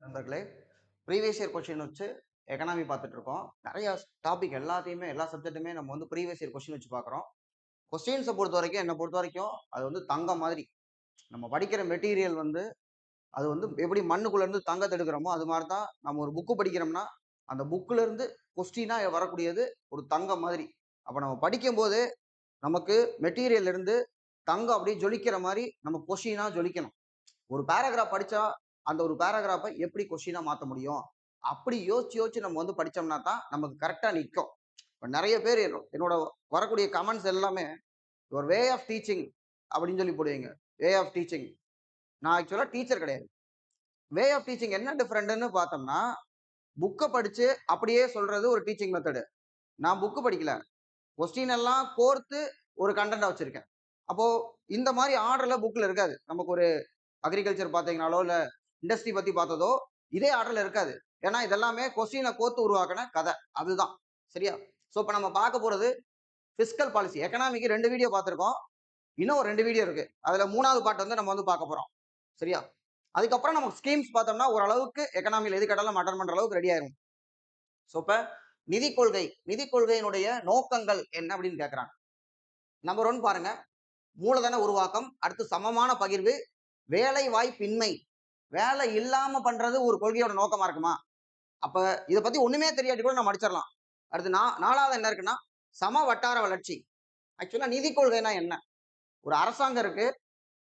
நண்பர்களே, previous year question வச்சு economy பார்த்துட்டு இருக்கோம். நெறைய டாபிக் எல்லாத்தையுமே எல்லா சப்ஜெக்ட்டுமே நம்ம வந்து ப்ரீவியஸ் இயர் கொஸ்டின் வச்சு பார்க்குறோம். கொஸ்டின்ஸ பொறுத்தவரைக்கும் என்ன பொறுத்தவரைக்கும் அது வந்து தங்கம் மாதிரி. நம்ம படிக்கிற மெட்டீரியல் வந்து அது வந்து எப்படி மண்ணுக்குள்ள இருந்து தங்கத்த எடுக்கிறோமோ, அது மாரி தான் நம்ம ஒரு புக் படிக்கிறோம்னா, அந்த புக்ல இருந்து கொஸ்டினா வரக்கூடியது ஒரு தங்கம் மாதிரி. அப்ப நம்ம படிக்கும்போது நமக்கு மெட்டீரியல்ல இருந்து தங்கம் அப்படியே ஜொலிக்கிற மாரி நம்ம கொஸ்டினா ஜொலிக்கணும். ஒரு பேராகிராஃப் படிச்சா, அந்த ஒரு பேராகிராஃப எப்படி கொஸ்டினா மாத்த முடியும்? அப்படி யோசிச்சு, யோசிச்சு நம்ம வந்து படிச்சோம்னா தான் நமக்கு கரெக்ட்டா நிக்கும். இப்ப நெறைய பேர் என்னோட வரக்கூடிய கமெண்ட்ஸ் எல்லாமே, "யுவர் வே ஆஃப் டீச்சிங்" அப்படின்னு சொல்லி போடுவீங்க. Way of teaching. நான் ஆக்சுவலா டீச்சர் கிடையாது. வே ஆஃப் டீச்சிங் என்ன டிஃபரெண்ட்ன்னு பார்த்தோம்னா, புக்க படிச்சு அப்படியே சொல்றது ஒரு டீச்சிங் மெத்தடு. நான் புக் படிக்கல. கொஸ்டின் எல்லாம் கோர்த்து ஒரு கன்டென்ட்டா வச்சிருக்கேன். அப்போ இந்த மாரி ஆர்டர்ல புக்ல இருக்காது. நமக்கு ஒரு அக்ரிகல்ச்சர் பார்த்தீங்கனாலோ, இல்ல இண்டஸ்ட்ரி பத்தி பார்த்ததோ, இதே ஆர்டர்ல இருக்காது. ஏன்னா, இதெல்லாமே கொஸ்டின கோர்த்து உருவாக்குன கதை. அதுதான். சரியா? சோ, இப்ப நம்ம பார்க்க போறது பிஸ்கல் பாலிசி. எக்கனாமிக்கு 2 வீடியோ பார்த்திருக்கோம். இன்னும் ஒரு 2 வீடியோ இருக்கு. அதுல 3வது பார்ட் வந்து நம்ம வந்து பார்க்க போறோம். சரியா? அதுக்கப்புறம் நமக்கு ஸ்கீம்ஸ் பார்த்தோம்னா, ஓரளவுக்கு எக்கனாமில எது கேட்டாலும் நம்ம அட்டெண்ட் பண்ற அளவுக்கு ரெடி ஆயிரும். சோ, இப்ப நிதிக் கொள்கை. நிதிக் கொள்கையினுடைய நோக்கங்கள் என்ன அப்படின்னு கேட்கறாங்க. நம்பர் 1 பாருங்க. மூலதன உருவாக்கம், அடுத்து சமமான பகிர்வு, வேலை வாய்ப்பின்மை. வேலை இல்லாம பண்றது ஒரு கொள்கையோட நோக்கமா இருக்குமா? அப்ப இத பத்தி ஒண்ணுமே தெரியாட்டி கூட நம்ம அடிச்சிடலாம். அடுத்து 4வது என்ன இருக்குன்னா, சம வட்டார வளர்ச்சி. ஆக்சுவலா நிதி கொள்கைனா என்ன? ஒரு அரசாங்கம் இருக்கு.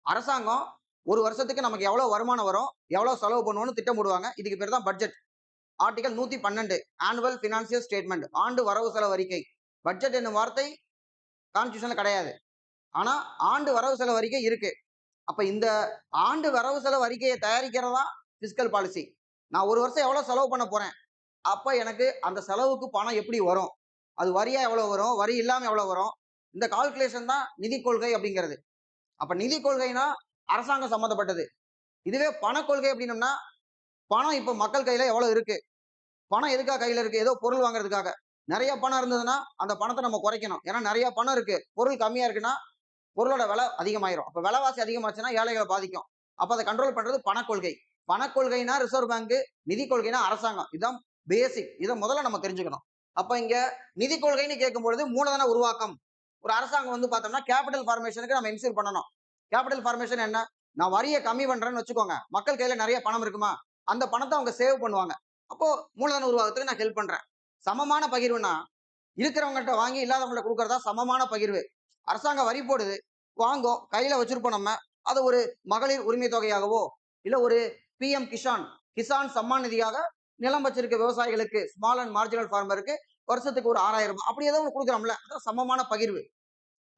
அரசாங்கம் ஒரு வருஷத்துக்கு நமக்கு எவ்வளவு வருமானம் வரும், எவ்வளவு செலவு பண்ணுவோம்னு திட்டம் போடுவாங்க. இதுக்கு பேர் தான் budget. Article 112 annual financial statement ஆண்டு வரவு செலவு அறிக்கை. பட்ஜெட் என்னும் வார்த்தை கான்ஸ்டிடியூஷன்ல கிடையாது. ஆனா ஆண்டு வரவு செலவு அறிக்கை இருக்கு. அப்ப இந்த ஆண்டு வரவு செலவு அறிக்கையை தயாரிக்கிறதா பிஸ்கல் பாலிசி. நான் ஒரு வருஷம் எவ்வளவு செலவு பண்ண போறேன், அப்ப எனக்கு அந்த செலவுக்கு பணம் எப்படி வரும், அது வரியா எவ்வளவு வரும், வரி இல்லாம எவ்வளவு வரும், இந்த கால்குலேஷன் தான் நிதி கொள்கை அப்படிங்கிறது. அப்ப நிதி கொள்கைனா அரசாங்கம் சம்பந்தப்பட்டது. இதுவே பண கொள்கை அப்படின்னம்னா, பணம் இப்ப மக்கள் கையில எவ்வளவு இருக்கு, பணம் எதுக்காக கையில இருக்கு, ஏதோ பொருள் வாங்குறதுக்காக. நிறைய பணம் இருந்ததுன்னா அந்த பணத்தை நம்ம குறைக்கணும். ஏன்னா நிறைய பணம் இருக்கு, பொருள் கம்மியா இருக்குன்னா பொருளோட விலை அதிகமாயிரும். அப்ப விலைவாசி அதிகமாச்சுன்னா ஏழைகளை பாதிக்கும். அப்ப அதை கண்ட்ரோல் பண்றது பணக்கொள்கை. பணக்கொள்கைனா ரிசர்வ் பேங்க், நிதி கொள்கைனா அரசாங்கம். இதுதான் பேசிக். இதை முதல்ல நம்ம தெரிஞ்சுக்கணும். அப்ப இங்க நிதி கொள்கைன்னு கேட்கும்பொழுது மூலதன உருவாக்கம். ஒரு அரசாங்கம் வந்து பார்த்தோம்னா கேபிட்டல் ஃபார்மேஷனுக்கு நம்ம இன்சூர் பண்ணணும். கேபிட்டல் ஃபார்மேஷன் என்ன? நான் வரியை கம்மி பண்றேன்னு வச்சுக்கோங்க. மக்கள் கையில நிறைய பணம் இருக்குமா, அந்த பணத்தை அவங்க சேவ் பண்ணுவாங்க. அப்போ மூலதன உருவாக்கத்துக்கு நான் ஹெல்ப் பண்றேன். சமமான பகிர்வுனா இருக்கிறவங்ககிட்ட வாங்கி இல்லாதவங்கள்ட்ட கொடுக்கறதா சமமான பகிர்வு. அரசாங்கம் வரி போடுது, வாங்கும், கையில வச்சிருப்போம் நம்ம. அது ஒரு மகளிர் உரிமை தொகையாகவோ, இல்ல ஒரு பிஎம் கிசான், கிசான் சம்மான் நிதியாக நிலம் வச்சிருக்க விவசாயிகளுக்கு, ஸ்மால் அண்ட் மார்ஜினல் ஃபார்மருக்கு வருஷத்துக்கு ஒரு 6,000 ரூபாய் அப்படி ஏதோ ஒன்று கொடுக்குறோம்ல, அதான் சமமான பகிர்வு.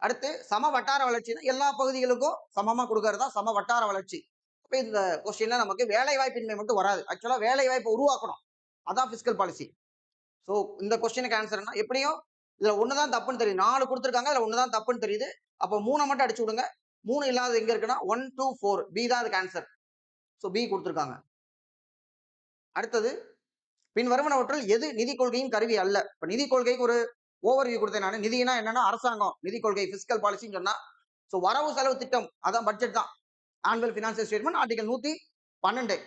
அடுத்து சம வட்டார வளர்ச்சினா எல்லா பகுதிகளுக்கும் சமமா கொடுக்கறதா சம வட்டார வளர்ச்சி. அப்ப இந்த கொஸ்டின்ல நமக்கு வேலை வாய்ப்பின்மை மட்டும் வராது. ஆக்சுவலா வேலை வாய்ப்பை உருவாக்கணும். அதான் பிஸ்கல் பாலிசி. சோ இந்த கொஸ்டினுக்கு ஆன்சர்னா எப்படியும் இதுல ஒண்ணுதான் தப்புன்னு தெரியுது. 4 கொடுத்துருக்காங்க, இதுல ஒண்ணுதான் தப்புன்னு தெரியுது. அப்போ 3 மட்டும் அடிச்சு விடுங்க. 3 இல்லாதது எங்க இருக்குன்னா 1, 2, 4 பி தான் அதுக்கு ஆன்சர். சோ பி கொடுத்துருக்காங்க. அடுத்தது பின் வருவனவற்றில் எது நிதி கொள்கையின் கருவி அல்ல? இப்ப நிதி கொள்கைக்கு ஒரு ஓவர்வியூ கொடுத்தேன் நானு. நிதினா என்னன்னா அரசாங்கம், நிதி கொள்கை பிஸ்கல் பாலிசின்னு சொன்னா, சோ வரவு செலவு திட்டம் அதான் பட்ஜெட் தான். Annual financial statement article 112.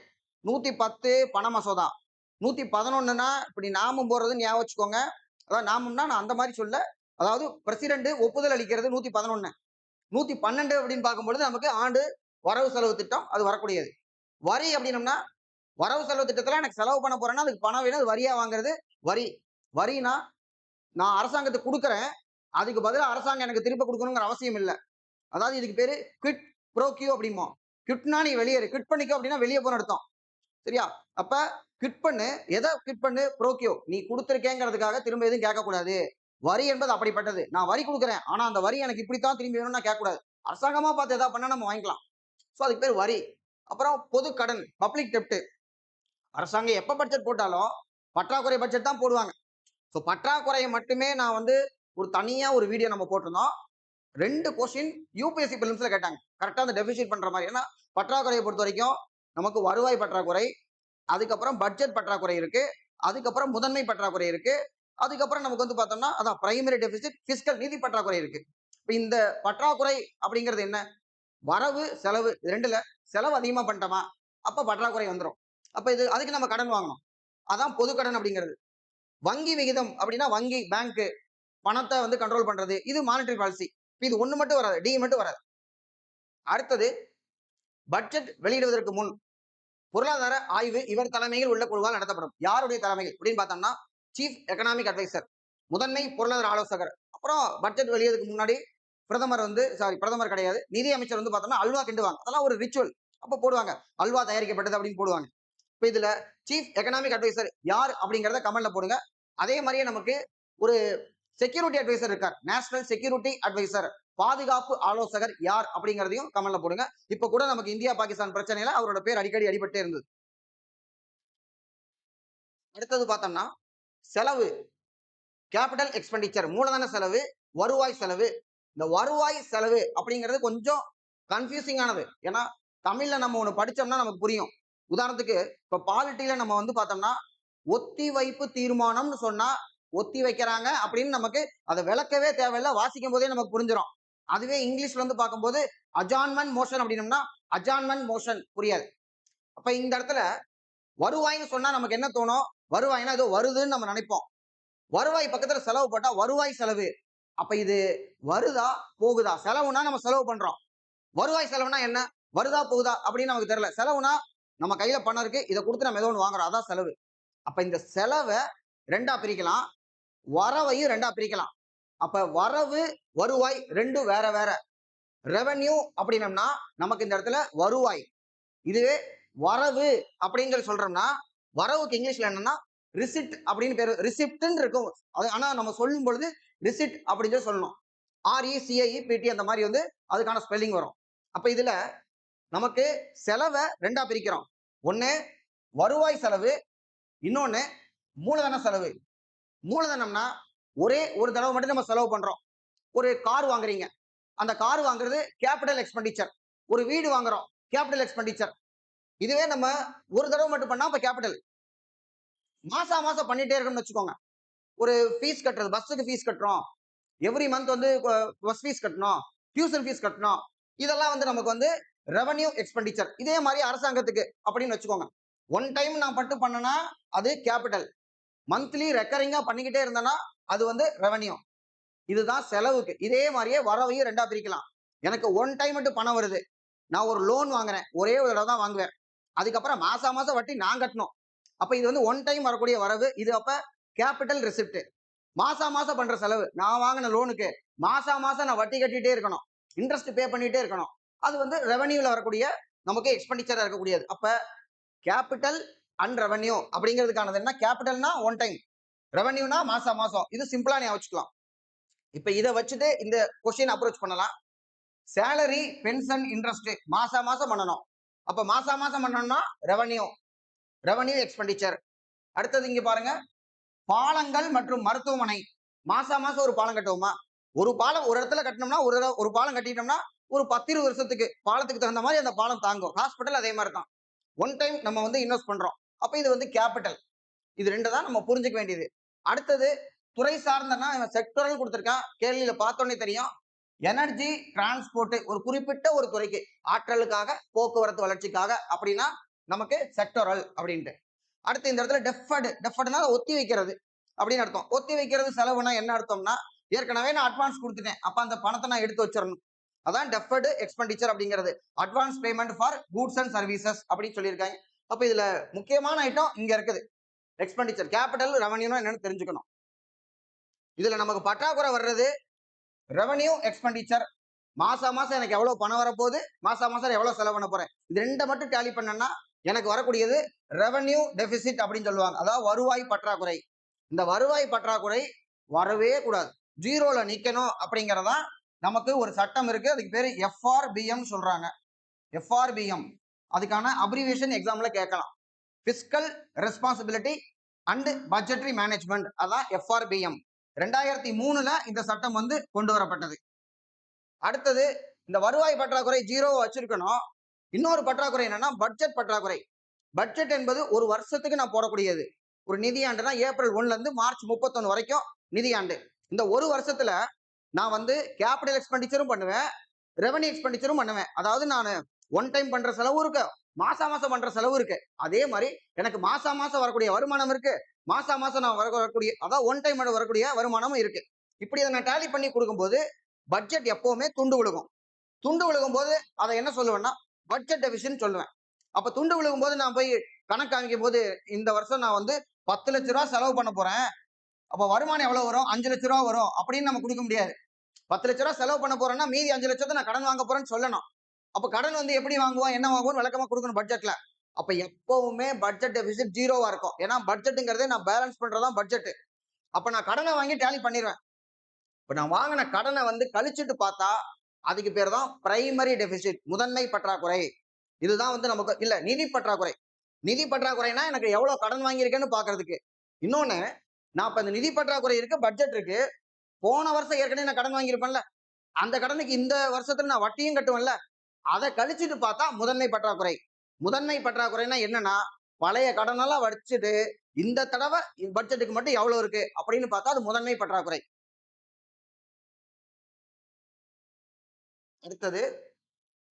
110 பண மசோதா. 111னா இப்படி நாமம் போடுறது ஞாபகம் வச்சுக்கோங்க. அதாவது நாமம்னா நான் அந்த மாதிரி சொல்ல, அதாவது பிரசிடென்ட் ஒப்புதல் அளிக்கிறது 111. 112 அப்படின்னு பார்க்கும்பொழுது நமக்கு ஆண்டு வரவு செலவு திட்டம் அது வரக்கூடியது. வரி அப்படின்னம்னா வரவு செலவு திட்டத்துல எனக்கு செலவு பண்ண போறேன்னா அதுக்கு பணம் வேணும், அது வரியா வாங்குறது வரி. வரினா நான் அரசாங்கத்துக்கு கொடுக்குறேன், அதுக்கு பதிலாக அரசாங்கம் எனக்கு திருப்ப கொடுக்கணுங்கிற அவசியம் இல்லை. அதாவது இதுக்கு பேரு குவிட் ப்ரோக்கியோ அப்படிமோ. குவிட்னா நீ வெளியேறு, குவிட் பண்ணிக்கோ அப்படின்னா வெளியே போன அர்த்தம். சரியா? அப்ப குவிட் பண்ணு, எதை குவிட் பண்ணு? ப்ரோக்கியோ. நீ கொடுத்துருக்கேங்கிறதுக்காக திரும்ப எதுவும் கேட்கக்கூடாது. வரி என்பது அப்படிப்பட்டது. நான் வரி கொடுக்குறேன், ஆனா அந்த வரி எனக்கு இப்படித்தான் திரும்பி வேணும்னு நான் கேட்கக்கூடாது. அரசாங்கமா பார்த்து எதாவது பண்ணா நம்ம வாங்கிக்கலாம். சோ அதுக்கு பேர் வரி. அப்புறம் பொது கடன், பப்ளிக் டெப்ட். அரசாங்கம் எப்ப பட்ஜெட் போட்டாலும் பற்றாக்குறை பட்ஜெட் தான் போடுவாங்க. சோ பற்றாக்குறையை மட்டுமே நான் வந்து ஒரு தனியா ஒரு வீடியோ நம்ம போட்டிருந்தோம். 2 கொஸ்டின் யூபிஎஸ்சி பிலிம்ஸ்ல கேட்டாங்க. கரெக்டா அந்த டெபிசிட் பண்ற மாதிரி. ஏன்னா பற்றாக்குறையை பொறுத்த வரைக்கும் நமக்கு வருவாய் பற்றாக்குறை, அதுக்கப்புறம் பட்ஜெட் பற்றாக்குறை இருக்கு, அதுக்கப்புறம் முதன்மை பற்றாக்குறை இருக்கு, அதுக்கப்புறம் நமக்கு வந்து பார்த்தோம்னா அதான் பிரைமரி டெபிசிட், பிஸ்கல் நிதி பற்றாக்குறை இருக்கு. இப்ப இந்த பற்றாக்குறை அப்படிங்கிறது என்ன? வரவு செலவு ரெண்டுல செலவு அதிகமா பண்ணிட்டோமா, அப்ப பற்றாக்குறை வந்துடும். அப்ப இது அதுக்கு நம்ம கடன் வாங்கணும். அதான் பொது கடன் அப்படிங்கிறது. வங்கி விகிதம் அப்படின்னா வங்கி பேங்க் பணத்தை வந்து கண்ட்ரோல் பண்றது. இது மானிட்டரி பாலிசி. இது ஒண்ணு மட்டும் வராது. டி மட்டும் வராது. அடுத்தது பட்ஜெட் வெளியிடுவதற்கு முன் பொருளாதார ஆய்வு இவர் தலைமையில் உள்ள குழுவால் நடத்தப்படும். யாருடைய தலைமையில் அப்படின்னு பார்த்தோம்னா சீஃப் எக்கனாமிக் அட்வைசர், முதன்மை பொருளாதார ஆலோசகர். அப்புறம் பட்ஜெட் வெளியதுக்கு முன்னாடி பிரதமர் வந்து பிரதமர் கிடையாது, நிதி அமைச்சர் வந்து பார்த்தோம்னா அல்வா கிண்டுவாங்க. அதெல்லாம் ஒரு ரிச்சுவல். அப்ப போடுவாங்க அல்வா தயாரிக்கப்பட்டது அப்படின்னு போடுவாங்க. இப்ப இதுல சீஃப் எக்கனாமிக் அட்வைசர் யார் அப்படிங்கறத கமெண்ட்ல போடுங்க. அதே மாதிரியே நமக்கு ஒரு செக்யூரிட்டி அட்வைசர் இருக்கார், நேஷனல் செக்யூரிட்டி அட்வைசர், பாதுகாப்பு ஆலோசகர் யார் அப்படிங்கறதையும் கமெண்ட்ல போடுங்க. இப்ப கூட நமக்கு இந்தியா பாகிஸ்தான் பிரச்சனையில அவரோட பேர் அடிக்கடி அடிபட்டே இருந்தது. அடுத்தது பார்த்தோம்னா செலவு, கேபிட்டல் எக்ஸ்பெண்டிச்சர், மூலதன செலவு, வருவாய் செலவு. இந்த வருவாய் செலவு அப்படிங்கிறது கொஞ்சம் கன்ஃபியூசிங் ஆனது. ஏன்னா தமிழ்ல நம்ம ஒண்ணு படிச்சோம்னா நமக்கு புரியும். உதாரணத்துக்கு இப்ப பாலிட்டியில நம்ம வந்து பார்த்தோம்னா ஒத்தி வைப்பு தீர்மானம்னு சொன்னா ஒத்தி வைக்கிறாங்க அப்படின்னு நமக்கு அதை விளக்கவே தேவையில்லை, வாசிக்கும் போதே நமக்கு புரிஞ்சிடும். அதுவே இங்கிலீஷ்ல வந்து பார்க்கும்போது அஜான்மெண்ட் மோஷன் அப்படின்னம்னா அஜான்மெண்ட் மோஷன் புரியாது. அப்ப இந்த இடத்துல வருவாய்னு சொன்னா நமக்கு என்ன தோணும்? வருவாய்னா ஏதோ வருதுன்னு நம்ம நினைப்போம். வருவாய் பக்கத்துல செலவு போட்டா வருவாய் செலவு. அப்ப இது வருதா போகுதா? செலவுனா நம்ம செலவு பண்றோம். வருவாய் செலவுனா என்ன? வருதா போகுதா அப்படின்னு நமக்கு தெரியல. செலவுனா நம்ம கையில பணம் இருக்கு, இதை கொடுத்து நம்ம ஏதோ ஒன்று வாங்குறோம், அதான் செலவு. அப்ப இந்த செலவை ரெண்டா பிரிக்கலாம், வரவையும் ரெண்டா பிரிக்கலாம். அப்ப வரவு வருவாய் ரெண்டும் வேற வேற. ரெவன்யூ அப்படின்னம்னா நமக்கு இந்த இடத்துல வருவாய். இதுவே வரவு அப்படின்னு சொல்லி சொல்றோம்னா வரவுக்கு இங்கிலீஷ்ல என்னன்னா ரிசிப்ட் அப்படின்னு பேரு, ரிசிப்ட்னு இருக்கும். அது ஆனா நம்ம சொல்லும் பொழுது ரிசிப்ட் அப்படின்னு சொல்லி சொல்லணும். RECIPT அந்த மாதிரி வந்து அதுக்கான ஸ்பெல்லிங் வரும். அப்ப இதுல நமக்கு செலவை ரெண்டா பிரிக்கிறோம். ஒண்ணு வருவாய் செலவு, இன்னொன்னு மூலதன செலவு. மூலதனம்னா ஒரே ஒரு தடவை மட்டும் நம்ம செலவு பண்றோம். ஒரு கார் வாங்குறீங்க, அந்த கார் வாங்குறது கேபிட்டல் எக்ஸ்பெண்டிச்சர். ஒரு வீடு வாங்குறோம், கேபிட்டல் எக்ஸ்பெண்டிச்சர். இதுவே நம்ம ஒரு தடவை மட்டும் பண்ணா அப்ப கேபிட்டல். மாசா மாசம் பண்ணிட்டே இருக்கணும்னு வச்சுக்கோங்க. ஒரு ஃபீஸ் கட்டுறது, பஸ்ஸுக்கு ஃபீஸ் கட்டுறோம், எவ்ரி மந்த் வந்து பஸ் ஃபீஸ் கட்டணும், டியூஷன் ஃபீஸ் கட்டணும். இதெல்லாம் வந்து நமக்கு வந்து ரெவன்யூ எக்ஸ்பெண்டிச்சர். இதே மாதிரி அரசாங்கத்துக்கு அப்படின்னு வச்சுக்கோங்க. ஒன் டைம் நான் மட்டும் பண்ணனா அது கேபிட்டல். மந்த்லி ரெக்கரிங்கா பண்ணிக்கிட்டே இருந்தேன்னா அது வந்து ரெவன்யூ. இதுதான் செலவுக்கு. இதே மாதிரியே வரவையும் ரெண்டா பிரிக்கலாம். எனக்கு ஒன் டைம் மட்டும் பணம் வருது, நான் ஒரு லோன் வாங்குறேன், ஒரே ஒரு தடவை தான் வாங்குவேன், அதுக்கப்புறம் மாசா மாசம் வட்டி நான் கட்டணும். அப்ப இது வந்து ஒன் டைம் வரக்கூடிய வரவு. இது அப்ப கேபிட்டல் ரிசிப்ட். மாசா மாசம் பண்ற செலவு, நான் வாங்கின லோனுக்கு மாசா மாசம் நான் வட்டி கட்டிட்டே இருக்கணும், இன்ட்ரெஸ்ட் பே பண்ணிட்டே இருக்கணும். அது வந்து ரெவன்யூல வரக்கூடிய நமக்கு எக்ஸ்பெண்டிச்சரா இருக்கக்கூடியது. அப்ப கேபிட்டல் அண்ட் ரெவன்யூ அப்படிங்கிறதுக்கானது என்ன? கேபிட்டல்னா ஒன் டைம், ரெவன்யூனா மாசா மாசம். இது சிம்பிளா நீ வச்சுக்கலாம். இப்ப இதை வச்சுட்டு இந்த கொஸ்டின் அப்ரோச் பண்ணலாம். சேலரி, பென்ஷன், இன்ட்ரெஸ்ட் மாசா மாசம் பண்ணணும். அப்ப மாசா மாசம் பண்ணணும்னா ரெவன்யூ, ரெவன்யூ எக்ஸ்பெண்டிச்சர். அடுத்தது இங்க பாருங்க, பாலங்கள் மற்றும் மருத்துவமனை. மாசா மாசம் ஒரு பாலம் கட்டுவோமா? ஒரு பாலம் ஒரு இடத்துல கட்டணும்னா ஒரு பாலம் கட்டிட்டோம்னா ஒரு 10-20 வருஷத்துக்கு பாலத்துக்கு தகுந்த மாதிரி அந்த பாலம் தாங்கும். ஹாஸ்பிட்டல் அதே மாதிரி தான். ஒன் டைம் நம்ம வந்து இன்வெஸ்ட் பண்றோம். அப்ப இது வந்து கேபிட்டல். இது ரெண்டு தான் நம்ம புரிஞ்சுக்க வேண்டியது. அடுத்தது துறை சார்ந்தனா செக்டரல் கொடுத்திருக்கான். கேள்வியில பார்த்தோன்னே தெரியும். எனர்ஜி டிரான்ஸ்போர்ட் ஒரு குறிப்பிட்ட ஒரு துறைக்கு, ஆற்றலுக்காக, போக்குவரத்து வளர்ச்சிக்காக அப்படின்னா நமக்கு செக்டரல் அப்படின்ட்டு. அடுத்து இந்த இடத்துல டெஃபர்டுனா ஒத்தி வைக்கிறது அப்படின்னு அர்த்தம். ஒத்தி வைக்கிறது செலவுனா என்ன அர்த்தம்னா ஏற்கனவே நான் அட்வான்ஸ் கொடுத்துட்டேன், அப்ப அந்த பணத்தை நான் எடுத்து வச்சிடணும். அதான் டெஃபர்டு எக்ஸ்பெண்டிச்சர் அப்படிங்கிறது. Advance payment for goods and services அப்படின்னு சொல்லியிருக்காங்க. அப்ப இதுல முக்கியமான ஐட்டம் இங்க இருக்குது. எக்ஸ்பெண்டிச்சர், கேபிட்டல், ரெவன்யூனா என்னன்னு தெரிஞ்சுக்கணும். இதுல நமக்கு பற்றாக்குறை வர்றது ரெவன்யூ எக்ஸ்பெண்டிச்சர். மாசா மாசம் எனக்கு எவ்வளவு பணம் வரப்போகுது, மாசா மாசம் எவ்வளவு செலவு பண்ண போறேன், இது ரெண்டை மட்டும் டேலி பண்ணனா எனக்கு வரக்கூடியது ரெவன்யூ டெபிசிட் அப்படின்னு சொல்லுவாங்க. அதாவது வருவாய் பற்றாக்குறை. இந்த வருவாய் பற்றாக்குறை வரவே கூடாது, ஜீரோல நிக்கணும் அப்படிங்கறதா நமக்கு ஒரு சட்டம் இருக்கு. அதுக்கு பேரு FRBM சொல்றாங்க. FRBM அதுக்கான அப்ரிவியேஷன் எக்ஸாம்ல கேட்கலாம். Fiscal responsibility and budgetary management, அதான் FRBM. 2003ல இந்த சட்டம் வந்து கொண்டு வரப்பட்டது. அடுத்தது இந்த வருவாய் பற்றாக்குறை ஜீரோ வச்சிருக்கணும். இன்னொரு பற்றாக்குறை என்னன்னா பட்ஜெட் பற்றாக்குறை. பட்ஜெட் என்பது ஒரு வருஷத்துக்கு நான் போடக்கூடியது. ஒரு நிதியாண்டுனா ஏப்ரல் 1ல இருந்து மார்ச் 31 வரைக்கும் நிதியாண்டு. இந்த ஒரு வருஷத்துல நான் வந்து கேபிட்டல் எக்ஸ்பெண்டிச்சரும் பண்ணுவேன், ரெவன்யூ எக்ஸ்பெண்டிச்சரும் பண்ணுவேன். அதாவது நான் ஒன் டைம் பண்ற செலவும் இருக்கு, மாசம் பண்ற செலவு இருக்கு. அதே மாதிரி எனக்கு மாசம் வரக்கூடிய வருமானம் இருக்கு. மாசம் நான் வரக்கூடிய அதாவது ஒன் டைம் வரக்கூடிய வருமானமும் இருக்கு. இப்படி அதை நான் டேலி பண்ணி கொடுக்கும்போது பட்ஜெட் எப்பவுமே துண்டு விழுகும். துண்டு விழுகும் போது அதை என்ன சொல்லுவேன்னா பட்ஜெட் டெபிசிட்னு சொல்லுவேன். அப்ப துண்டு விழுகும் போது நான் போய் கணக்கு காமிக்கும் போது இந்த வருஷம் நான் வந்து 10 லட்ச ரூபாய் செலவு பண்ண போறேன். அப்ப வருமானம் எவ்வளவு வரும்? 5 லட்ச ரூபாய் வரும் அப்படின்னு நம்ம கொடுக்க முடியாது. 10 லட்ச ரூபாய் செலவு பண்ண போறேன்னா மீதி 5 லட்சத்தை நான் கடன் வாங்க போறேன்னு சொல்லணும். அப்ப கடன் வந்து எப்படி வாங்குவோம், என்ன வாங்குவோம் விளக்கமா கொடுக்கணும் பட்ஜெட்ல. அப்ப எப்பவுமே பட்ஜெட் டெபிசிட் ஜீரோவா இருக்கும். ஏன்னா பட்ஜெட்டுங்கிறதே நான் பேலன்ஸ் பண்றதான் பட்ஜெட். அப்ப நான் கடனை வாங்கி டேலி பண்ணிடுவேன். இப்ப நான் வாங்கின கடனை வந்து கழிச்சிட்டு பார்த்தா அதுக்கு பேர் தான் பிரைமரி டெபிசிட், முதன்மை பற்றாக்குறை. இதுதான் வந்து நமக்கு இல்ல நிதி பற்றாக்குறை. நிதி பற்றாக்குறைனா எனக்கு எவ்வளவு கடன் வாங்கியிருக்கேன்னு பாக்குறதுக்கு. இன்னொன்னு, நான் இப்ப இந்த நிதி பற்றாக்குறை இருக்கு, பட்ஜெட் இருக்கு. போன வருஷம் ஏற்கனவே நான் கடன் வாங்கியிருப்பேன்ல, அந்த கடனுக்கு இந்த வருஷத்துல நான் வட்டியும் கட்டுவேன்ல, அதை கழிச்சிட்டு பார்த்தா முதன்மை பற்றாக்குறை. முதன்மை பற்றாக்குறைனா என்னன்னா, பழைய கடனெல்லாம் வச்சுட்டு இந்த தடவை பட்ஜெட்டுக்கு மட்டும் எவ்வளவு இருக்கு அப்படின்னு பார்த்தா அது முதன்மை பற்றாக்குறை. அடுத்தது,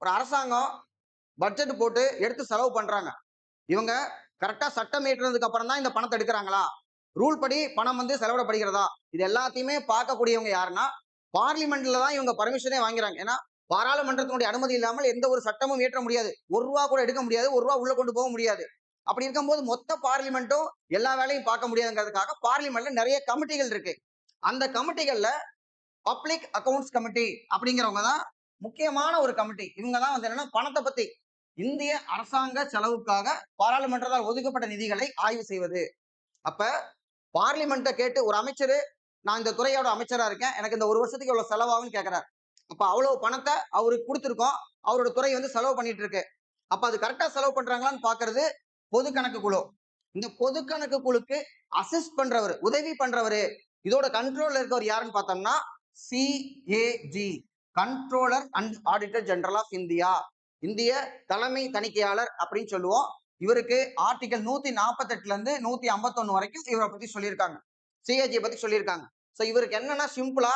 ஒரு அரசாங்கம் பட்ஜெட் போட்டு எடுத்து செலவு பண்றாங்க. இவங்க கரெக்டா சட்டம் ஏற்றுனதுக்கு அப்புறம் தான் இந்த பணத்தை எடுக்கிறாங்களா, ரூல் படி பணம் வந்து செலவிடப்படுகிறதா, இது எல்லாத்தையுமே பார்க்கக்கூடியவங்க யாருன்னா பார்லிமெண்ட்ல தான் இவங்க பர்மிஷனே வாங்கிறாங்க. ஏன்னா பாராளுமன்றத்தினுடைய அனுமதி இல்லாமல் எந்த ஒரு சட்டமும் இயற்ற முடியாது. ₹1 கூட எடுக்க முடியாது, ₹1 உள்ள கொண்டு போக முடியாது. அப்படி இருக்கும்போது மொத்த பார்லிமெண்ட்டும் எல்லா வேலையும் பார்க்க முடியாதுங்கிறதுக்காக பார்லிமெண்ட்ல நிறைய கமிட்டிகள் இருக்கு. அந்த கமிட்டிகள்ல பப்ளிக் அக்கவுண்ட்ஸ் கமிட்டி அப்படிங்கிறவங்க தான் முக்கியமான ஒரு கமிட்டி. இவங்க தான் வந்து என்னன்னா பணத்தை பத்தி இந்திய அரசாங்க செலவுக்காக பாராளுமன்றத்தால் ஒதுக்கப்பட்ட நிதிகளை ஆய்வு செய்வது. அப்ப பார்லிமெண்ட்டை கேட்டு ஒரு அமைச்சர், நான் இந்த துறையோட அமைச்சரா இருக்கேன், எனக்கு இந்த ஒரு வருஷத்துக்கு இவ்வளவு செலவாகும்னு கேட்கிறார். அப்ப அவ்வளவு பணத்தை அவருக்கு கொடுத்திருக்கோம், அவரோட துறை வந்து செலவு பண்ணிட்டு இருக்கு. அப்ப அது கரெக்டா செலவு பண்றாங்களான்னு பாக்குறது பொது கணக்கு குழு. இந்த பொது கணக்கு குழுக்கு அசிஸ்ட் பண்றவர், உதவி பண்றவர், இதோட கண்ட்ரோல்ல இருக்கவர் யாருன்னு பார்த்தோம்னா CAG, controller and auditor general of India, இந்திய தலைமை தணிக்கையாளர் அப்படின்னு சொல்லுவோம். இவருக்கு ஆர்டிகல் 148ல இருந்து 151 வரைக்கும் இவரை பத்தி சொல்லியிருக்காங்க, சிஏஜி பத்தி சொல்லியிருக்காங்க. சோ இவருக்கு என்னன்னா சிம்பிளா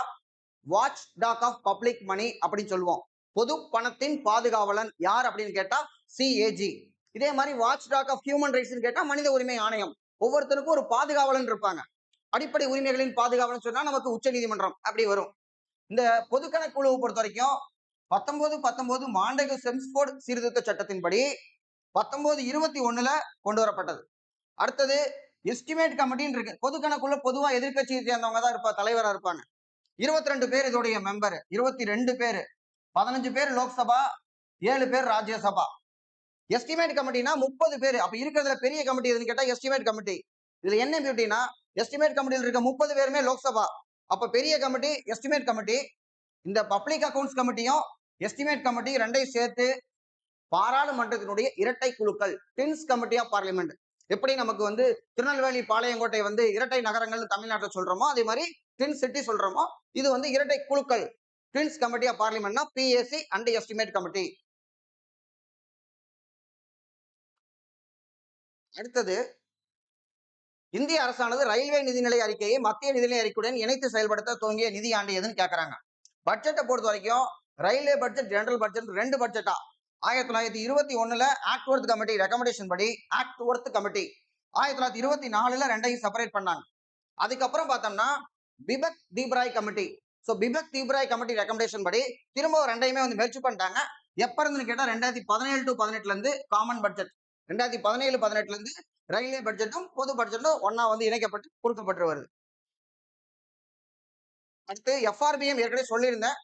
watchdog of public money அப்படின்னு சொல்லுவோம். பொது பணத்தின் பாதுகாவலன் யார் அப்படின்னு கேட்டா சிஏஜி. இதே மாதிரி watchdog of human rights கேட்டா மனித உரிமை ஆணையம். ஒவ்வொருத்தருக்கும் ஒரு பாதுகாவலன் இருப்பாங்க. அடிப்படை உரிமைகளின் பாதுகாவலன் சொன்னா நமக்கு உச்ச நீதிமன்றம் அப்படி வரும். இந்த பொதுக்கணக்கு குழுவை பொறுத்த வரைக்கும் 1919 மாண்டகு செம்ஸ்போர்ட் சீர்திருத்த சட்டத்தின்படி 1921ல கொண்டு வரப்பட்டது. அடுத்தது எஸ்டிமேட் கமிட்டின்னு இருக்கு. பொதுக்கணக்குள்ள பொதுவா எதிர்கட்சியை சேர்ந்தவங்க தான் தலைவரா இருப்பாங்க. 22 பேர் இதோடைய மெம்பர், 22 பேர், 15 பேர் லோக்சபா, 7 பேர் ராஜ்யசபா. எஸ்டிமேட் கமிட்டினா 30 பேர். அப்ப இருக்கிறதுல பெரிய கமிட்டி எதுன்னு கேட்டா எஸ்டிமேட் கமிட்டி. இதுல என்ன பியூட்டினா எஸ்டிமேட் கமிட்டியில் இருக்க 30 பேருமே லோக்சபா. அப்ப பெரிய கமிட்டி எஸ்டிமேட் கமிட்டி. இந்த பப்ளிக் அக்கவுண்ட்ஸ் கமிட்டியும் எஸ்டிமேட் கமிட்டி ரெண்டையும் சேர்த்து பாராளுமன்றத்தினுடைய இரட்டை குழுக்கள், ட்வின்ஸ் கமிட்டி ஆஃப் பார்லிமெண்ட். எப்படி நமக்கு வந்து திருநெல்வேலி பாளையங்கோட்டை வந்து இரட்டை நகரங்கள் தமிழ்நாட்டில் சொல்றோமோ அதே மாதிரி ட்வின்ஸ் சிட்டி சொல்றோமோ, இது வந்து இரட்டை குழுக்கள், ட்வின்ஸ் கமிட்டி ஆஃப் பார்லிமெண்ட்னா பிஏசி அண்ட் எஸ்டிமேட் கமிட்டி. அடுத்தது, இந்திய அரசானது ரயில்வே நிதிநிலை அறிக்கையை மத்திய நிதிநிலை அறிக்கையுடன் இணைத்து செயல்படுத்த துவங்கிய நிதி ஆண்டு எதுன்னு கேட்கறாங்க. பட்ஜெட்டை பொறுத்த வரைக்கும் ரயில்வே பட்ஜெட், ஜெனரல் பட்ஜெட் 2 பட்ஜெட்டா 1921ல ஆக்ட் ஒர்த் கமிட்டி ரெக்கமெண்டேஷன் படி ஆக்ட் ஒர்த் கமிட்டி 1924ல ரெண்டையும் செப்பரேட் பண்ணாங்க. அதுக்கப்புறம் பார்த்தோம்னா Bibek Debroy committee. So Bibek Debroy committee recommendation படி திரும்ப ரெண்டையுமே வந்து மெர்ஜ் பண்ணிட்டாங்க. எப்ப இருந்துன்னு கேட்டா 2017 to 18ல இருந்து காமன் பட்ஜெட், 2017-18ல இருந்து ரயில்வே பட்ஜெட்டும் பொது பட்ஜெட்டும் ஒன்னா வந்து இணைக்கப்பட்டு கொடுக்கப்பட்டு வருது. அடுத்து எஃப்ஆர்பிஎம் ஏற்கனவே சொல்லியிருந்தேன்,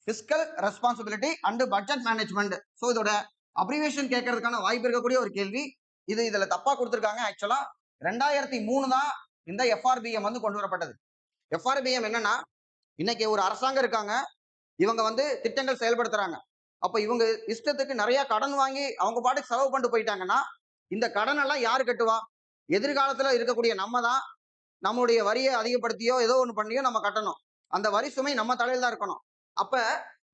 fiscal responsibility and budget management. So இதோட அப்ரிவேஷன் கேட்கறதுக்கான வாய்ப்பு இருக்கக்கூடிய ஒரு கேள்வி. இதுல தப்பா கொடுத்துருக்காங்க. ஆக்சுவலா 2003 தான் இந்த எஃப்ஆர்பிஎம் வந்து கொண்டு வரப்பட்டது. எஃப்ஆர்பிஎம் என்னன்னா, இன்னைக்கு ஒரு அரசாங்கம் இருக்காங்க, இவங்க வந்து திட்டங்கள் செயல்படுத்துறாங்க. அப்ப இவங்க இஷ்டத்துக்கு நிறைய கடன் வாங்கி அவங்க பாட்டுக்கு செலவு பண்ணிட்டு போயிட்டாங்கன்னா இந்த கடன் எல்லாம் யாரு கட்டுவா? எதிர்காலத்துல இருக்கக்கூடிய நம்ம தான் நம்மளுடைய வரியை அதிகப்படுத்தியோ ஏதோ ஒண்ணு பண்ணியோ நம்ம கட்டணும். அந்த வரி சுமை நம்ம தலையில தான் இருக்கணும். அப்ப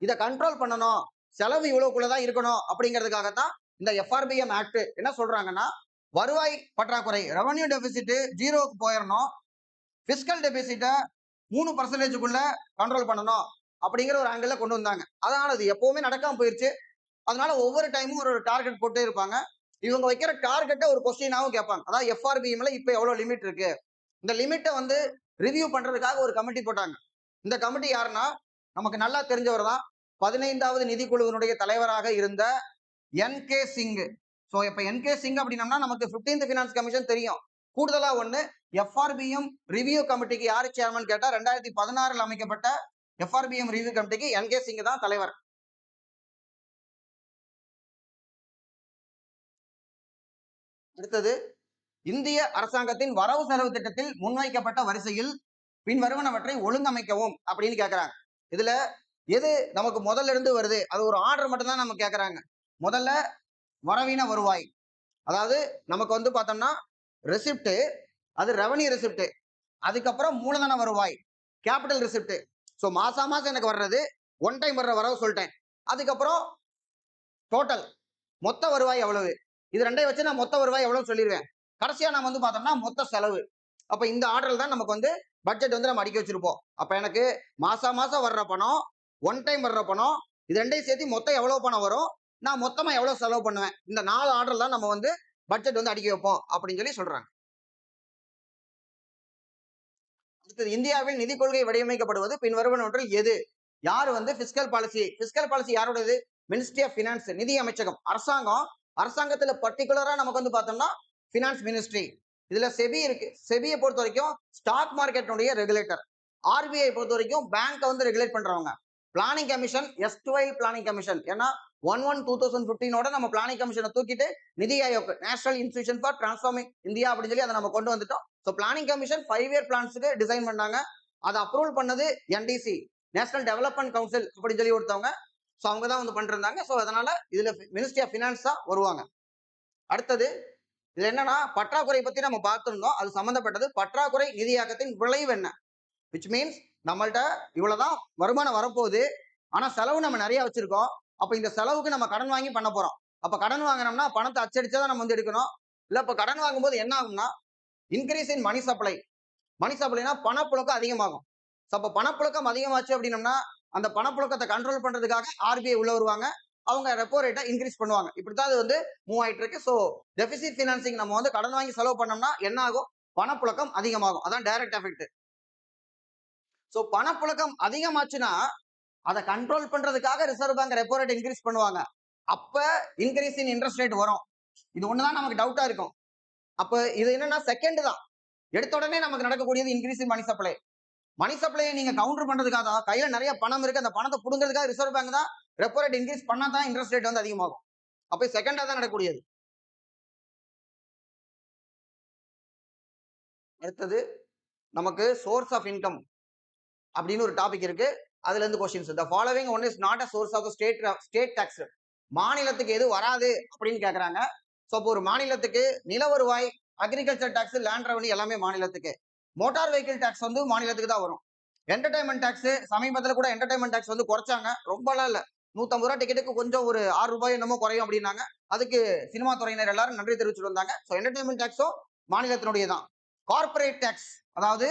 இதை கண்ட்ரோல் பண்ணணும், செலவு இவ்வளவுக்குள்ளதான் இருக்கணும் அப்படிங்கிறதுக்காகத்தான் இந்த எஃப்ஆர்பிஎம் ஆக்ட் என்ன சொல்றாங்கன்னா, வருவாய் பற்றாக்குறை ரெவன்யூ டெபிசிட் ஜீரோக்கு போயிடணும், பிஸ்கல் டெபிசிட்டை 3% கண்ட்ரோல் பண்ணணும் அப்படிங்கிற ஒரு ஆங்கிள் கொண்டு வந்தாங்க. அதனால அது எப்பவுமே நடக்காம போயிருச்சு. அதனால ஒவ்வொரு டைமும் ஒரு டார்கெட் போட்டே இருப்பாங்க. இவங்க வைக்கிற டார்கெட்டை ஒரு கொஸ்டினாவும் கேட்பாங்க. அதாவது எஃப்ஆர்பிஎம்ல இப்ப எவ்வளவு லிமிட் இருக்கு, இந்த லிமிட்டை வந்து ரிவ்யூ பண்றதுக்காக ஒரு கமிட்டி போட்டாங்க. இந்த கமிட்டி யாருன்னா நமக்கு நல்லா தெரிஞ்சவர் தான், 15வது நிதிக்குழுவினுடைய தலைவராக இருந்த என்.கே. சிங். சோ இப்ப என்.கே. சிங் அப்படின்னம்னா நமக்கு 15th ஃபினான்ஸ் கமிஷன் தெரியும். கூடுதலா ஒண்ணு, எஃப்ஆர்பிஎம் ரிவ்யூ கமிட்டிக்கு யாரு சேர்மன் கேட்டா 2016ல் அமைக்கப்பட்ட எஃப்ஆர்பிஎம் ரிவ்யூ கமிட்டிக்கு என்.கே. சிங் தான் தலைவர். அடுத்தது, இந்திய அரசாங்கத்தின் வரவு செலவு திட்டத்தில் முன்வைக்கப்பட்ட வரிசையில் பின்வருவனவற்றை ஒழுங்கமைக்கவும் அப்படின்னு கேட்கிறாங்க. இதுல எது நமக்கு முதல்ல இருந்து வருது, அது ஒரு ஆர்டர் மட்டும் தான் நம்ம கேட்கறாங்க. முதல்ல வரவின வருவாய், அதாவது நமக்கு வந்து பார்த்தோம்னா ரெசிப்ட், அது ரெவன்யூ ரெசிப்ட், அதுக்கப்புறம் மூலதன வருவாய், கேபிட்டல் ரெசிப்ட். ஸோ மாசம் எனக்கு வர்றது ஒன் டைம் வர்ற வரவு சொல்லிட்டேன். அதுக்கப்புறம் டோட்டல் மொத்த வருவாய் எவ்வளவு, இது ரெண்டையும் வச்சு நான் மொத்த வருவாய் எவ்வளவு சொல்லிடுவேன். கடைசியா நம்ம வந்து பார்த்தோம்னா மொத்த செலவு. அப்ப இந்த ஆர்டர் தான் நமக்கு வந்து பட்ஜெட் வந்து நம்ம அடிக்க வச்சிருப்போம். அப்ப எனக்கு மாசம் வர்ற பணம், ஒன் டைம் வர்ற பணம், இது ரெண்டையும் சேர்த்து மொத்தம் எவ்வளவு பணம் வரும், நான் மொத்தமா எவ்வளவு செலவு பண்ணுவேன், இந்த 4 ஆர்டர் தான் நம்ம வந்து பட்ஜெட் வந்து அடிக்க வைப்போம் அப்படின்னு சொல்லி சொல்றாங்க. அடுத்தது, இந்தியாவில் நிதி கொள்கை வடிவமைக்கப்படுவது பின்வருவனவற்றில் எது? யார் வந்து பிஸ்கல் பாலிசி, பிஸ்கல் பாலிசி யாரோடது? மினிஸ்ட்ரி ஆஃப் பினான்ஸ், நிதி அமைச்சகம், அரசாங்கம். அரசாங்கத்துல பர்டிகுலரா நமக்கு வந்து பார்த்தோம்னா பினான்ஸ் மினிஸ்ட்ரி. இதுல செபி இருக்கு. செபியை பொறுத்த வரைக்கும் ஸ்டாக் மார்க்கெட்டுடைய ரெகுலேட்டர். ஆர்பிஐ பொறுத்த வரைக்கும் பேங்க் வந்து ரெகுலேட் பண்றவங்க. Planning commission erstwhile planning commission. ஏன்னா 1/1/2015 நம்ம பிளானிங் கமிஷனை தூக்கிட்டு NITI Aayog, national institution for transforming India அப்படின்னு சொல்லி அதை நம்ம கொண்டு வந்துட்டோம். ஸோ பிளானிங் கமிஷன் 5 இயர் பிளான்ஸுக்கு டிசைன் பண்ணாங்க. அதை அப்ரூவல் பண்ணது என்டிசி, நேஷனல் டெவலப்மெண்ட் கவுன்சில் அப்படின்னு சொல்லி ஒருத்தவங்க. ஸோ அவங்க தான் வந்து பண்ணிருந்தாங்க. ஸோ அதனால இதுல மினிஸ்ட்ரி ஆஃப் பினான்ஸ் தான் வருவாங்க. அடுத்தது, இதுல என்னன்னா பற்றாக்குறை பத்தி நம்ம பார்த்திருந்தோம். அது சம்பந்தப்பட்டது பற்றாக்குறை நிதியாக்கத்தின் விளைவு என்ன, விச் மீன்ஸ் நம்மள்ட்ட இவ்வளவுதான் வருமானம் வரப்போகுது, ஆனா செலவு நம்ம நிறைய வச்சிருக்கோம். அப்ப இந்த செலவுக்கு நம்ம கடன் வாங்கி பண்ண போறோம். அப்ப கடன் வாங்கினோம்னா பணத்தை அச்சடிச்சாதான் நம்ம வந்து எடுக்கணும். இல்ல இப்ப கடன் வாங்கும்போது என்ன ஆகும்னா இன்க்ரீஸ் இன் மணி சப்ளை. மணி சப்ளைனா பணப்புழக்கம் அதிகமாகும். அப்ப பணப்புழக்கம் அதிகமாச்சு அப்படின்னம்னா அந்த பணப்புழக்கத்தை கண்ட்ரோல் பண்றதுக்காக ஆர்பிஐ உள்ள வருவாங்க. அவங்க ரெப்போ ரேட்டை இன்க்ரீஸ் பண்ணுவாங்க. இப்படித்தான் அது வந்து மூவ் ஆயிட்டு இருக்கு. ஸோ டெபிசிட் பினான்சிங், நம்ம வந்து கடன் வாங்கி செலவு பண்ணோம்னா என்ன ஆகும், பணப்புழக்கம் அதிகமாகும். அதான் டைரக்ட் எஃபெக்ட். ஸோ பணப்புழக்கம் அதிகமாச்சுன்னா அதை கண்ட்ரோல் பண்றதுக்காக reserve bank repo rate increase பண்ணுவாங்க. அப்ப இன்க்ரீஸ் இன் இன்ட்ரெஸ்ட் ரேட் வரும். இது ஒண்ணுதான் நமக்கு டவுட்டா இருக்கும். அப்ப இது என்னன்னா செகண்ட் தான். எடுத்த உடனே நமக்கு நடக்கக்கூடியது இன்க்ரீஸ் இன் மணி சப்ளை. மணி சப்ளையை நீங்க கவுண்டர் பண்றதுக்காக கையில நிறைய பணம் இருக்கு, அந்த பணத்தை புடுங்கிறதுக்காக ரிசர்வ் பேங்க் தான் ரெப்போ ரேட் இன்க்ரீஸ் பண்ணா தான் இன்ட்ரெஸ்ட் ரேட் வந்து அதிகமாகும். அப்ப செகண்டா தான் நடக்கக்கூடியது. அடுத்தது, நமக்கு சோர்ஸ் ஆஃப் இன்கம் அப்படின்னு ஒரு டாபிக் இருக்கு. அதுல இருந்து questions. The following one is not a source of state tax. மாநிலத்துக்கு எது வராது அப்படின்னு கேக்குறாங்க. சோ இப்போ ஒரு மாநிலத்துக்கு நில வருவாய், அக்ரிகல்ச்சர் டாக்ஸ், லேண்ட் ரெவன்யூ எல்லாமே மாநிலத்துக்கு. மோட்டார் வெஹிக்கிள் டாக்ஸ் வந்து மாநிலத்துக்கு தான் வரும். என்டர்டைன்மெண்ட் டாக்ஸ் சமீபத்தில் கூட என்டர்டைன்மெண்ட் டாக்ஸ் வந்து குறைச்சாங்க. ரொம்பலாம் இல்ல, 150 ரூபாய் டிக்கெட்டுக்கு கொஞ்சம் ஒரு 6 ரூபாய் என்னமோ குறையும் அப்படின்னாங்க. அதுக்கு சினிமா துறையினர் எல்லாரும் நன்றி தெரிவிச்சுட்டு வந்தாங்க. ஸோ என்டர்டைன்மெண்ட் டாக்ஸும் மாநிலத்தினுடைய தான். கார்பரேட் டாக்ஸ், அதாவது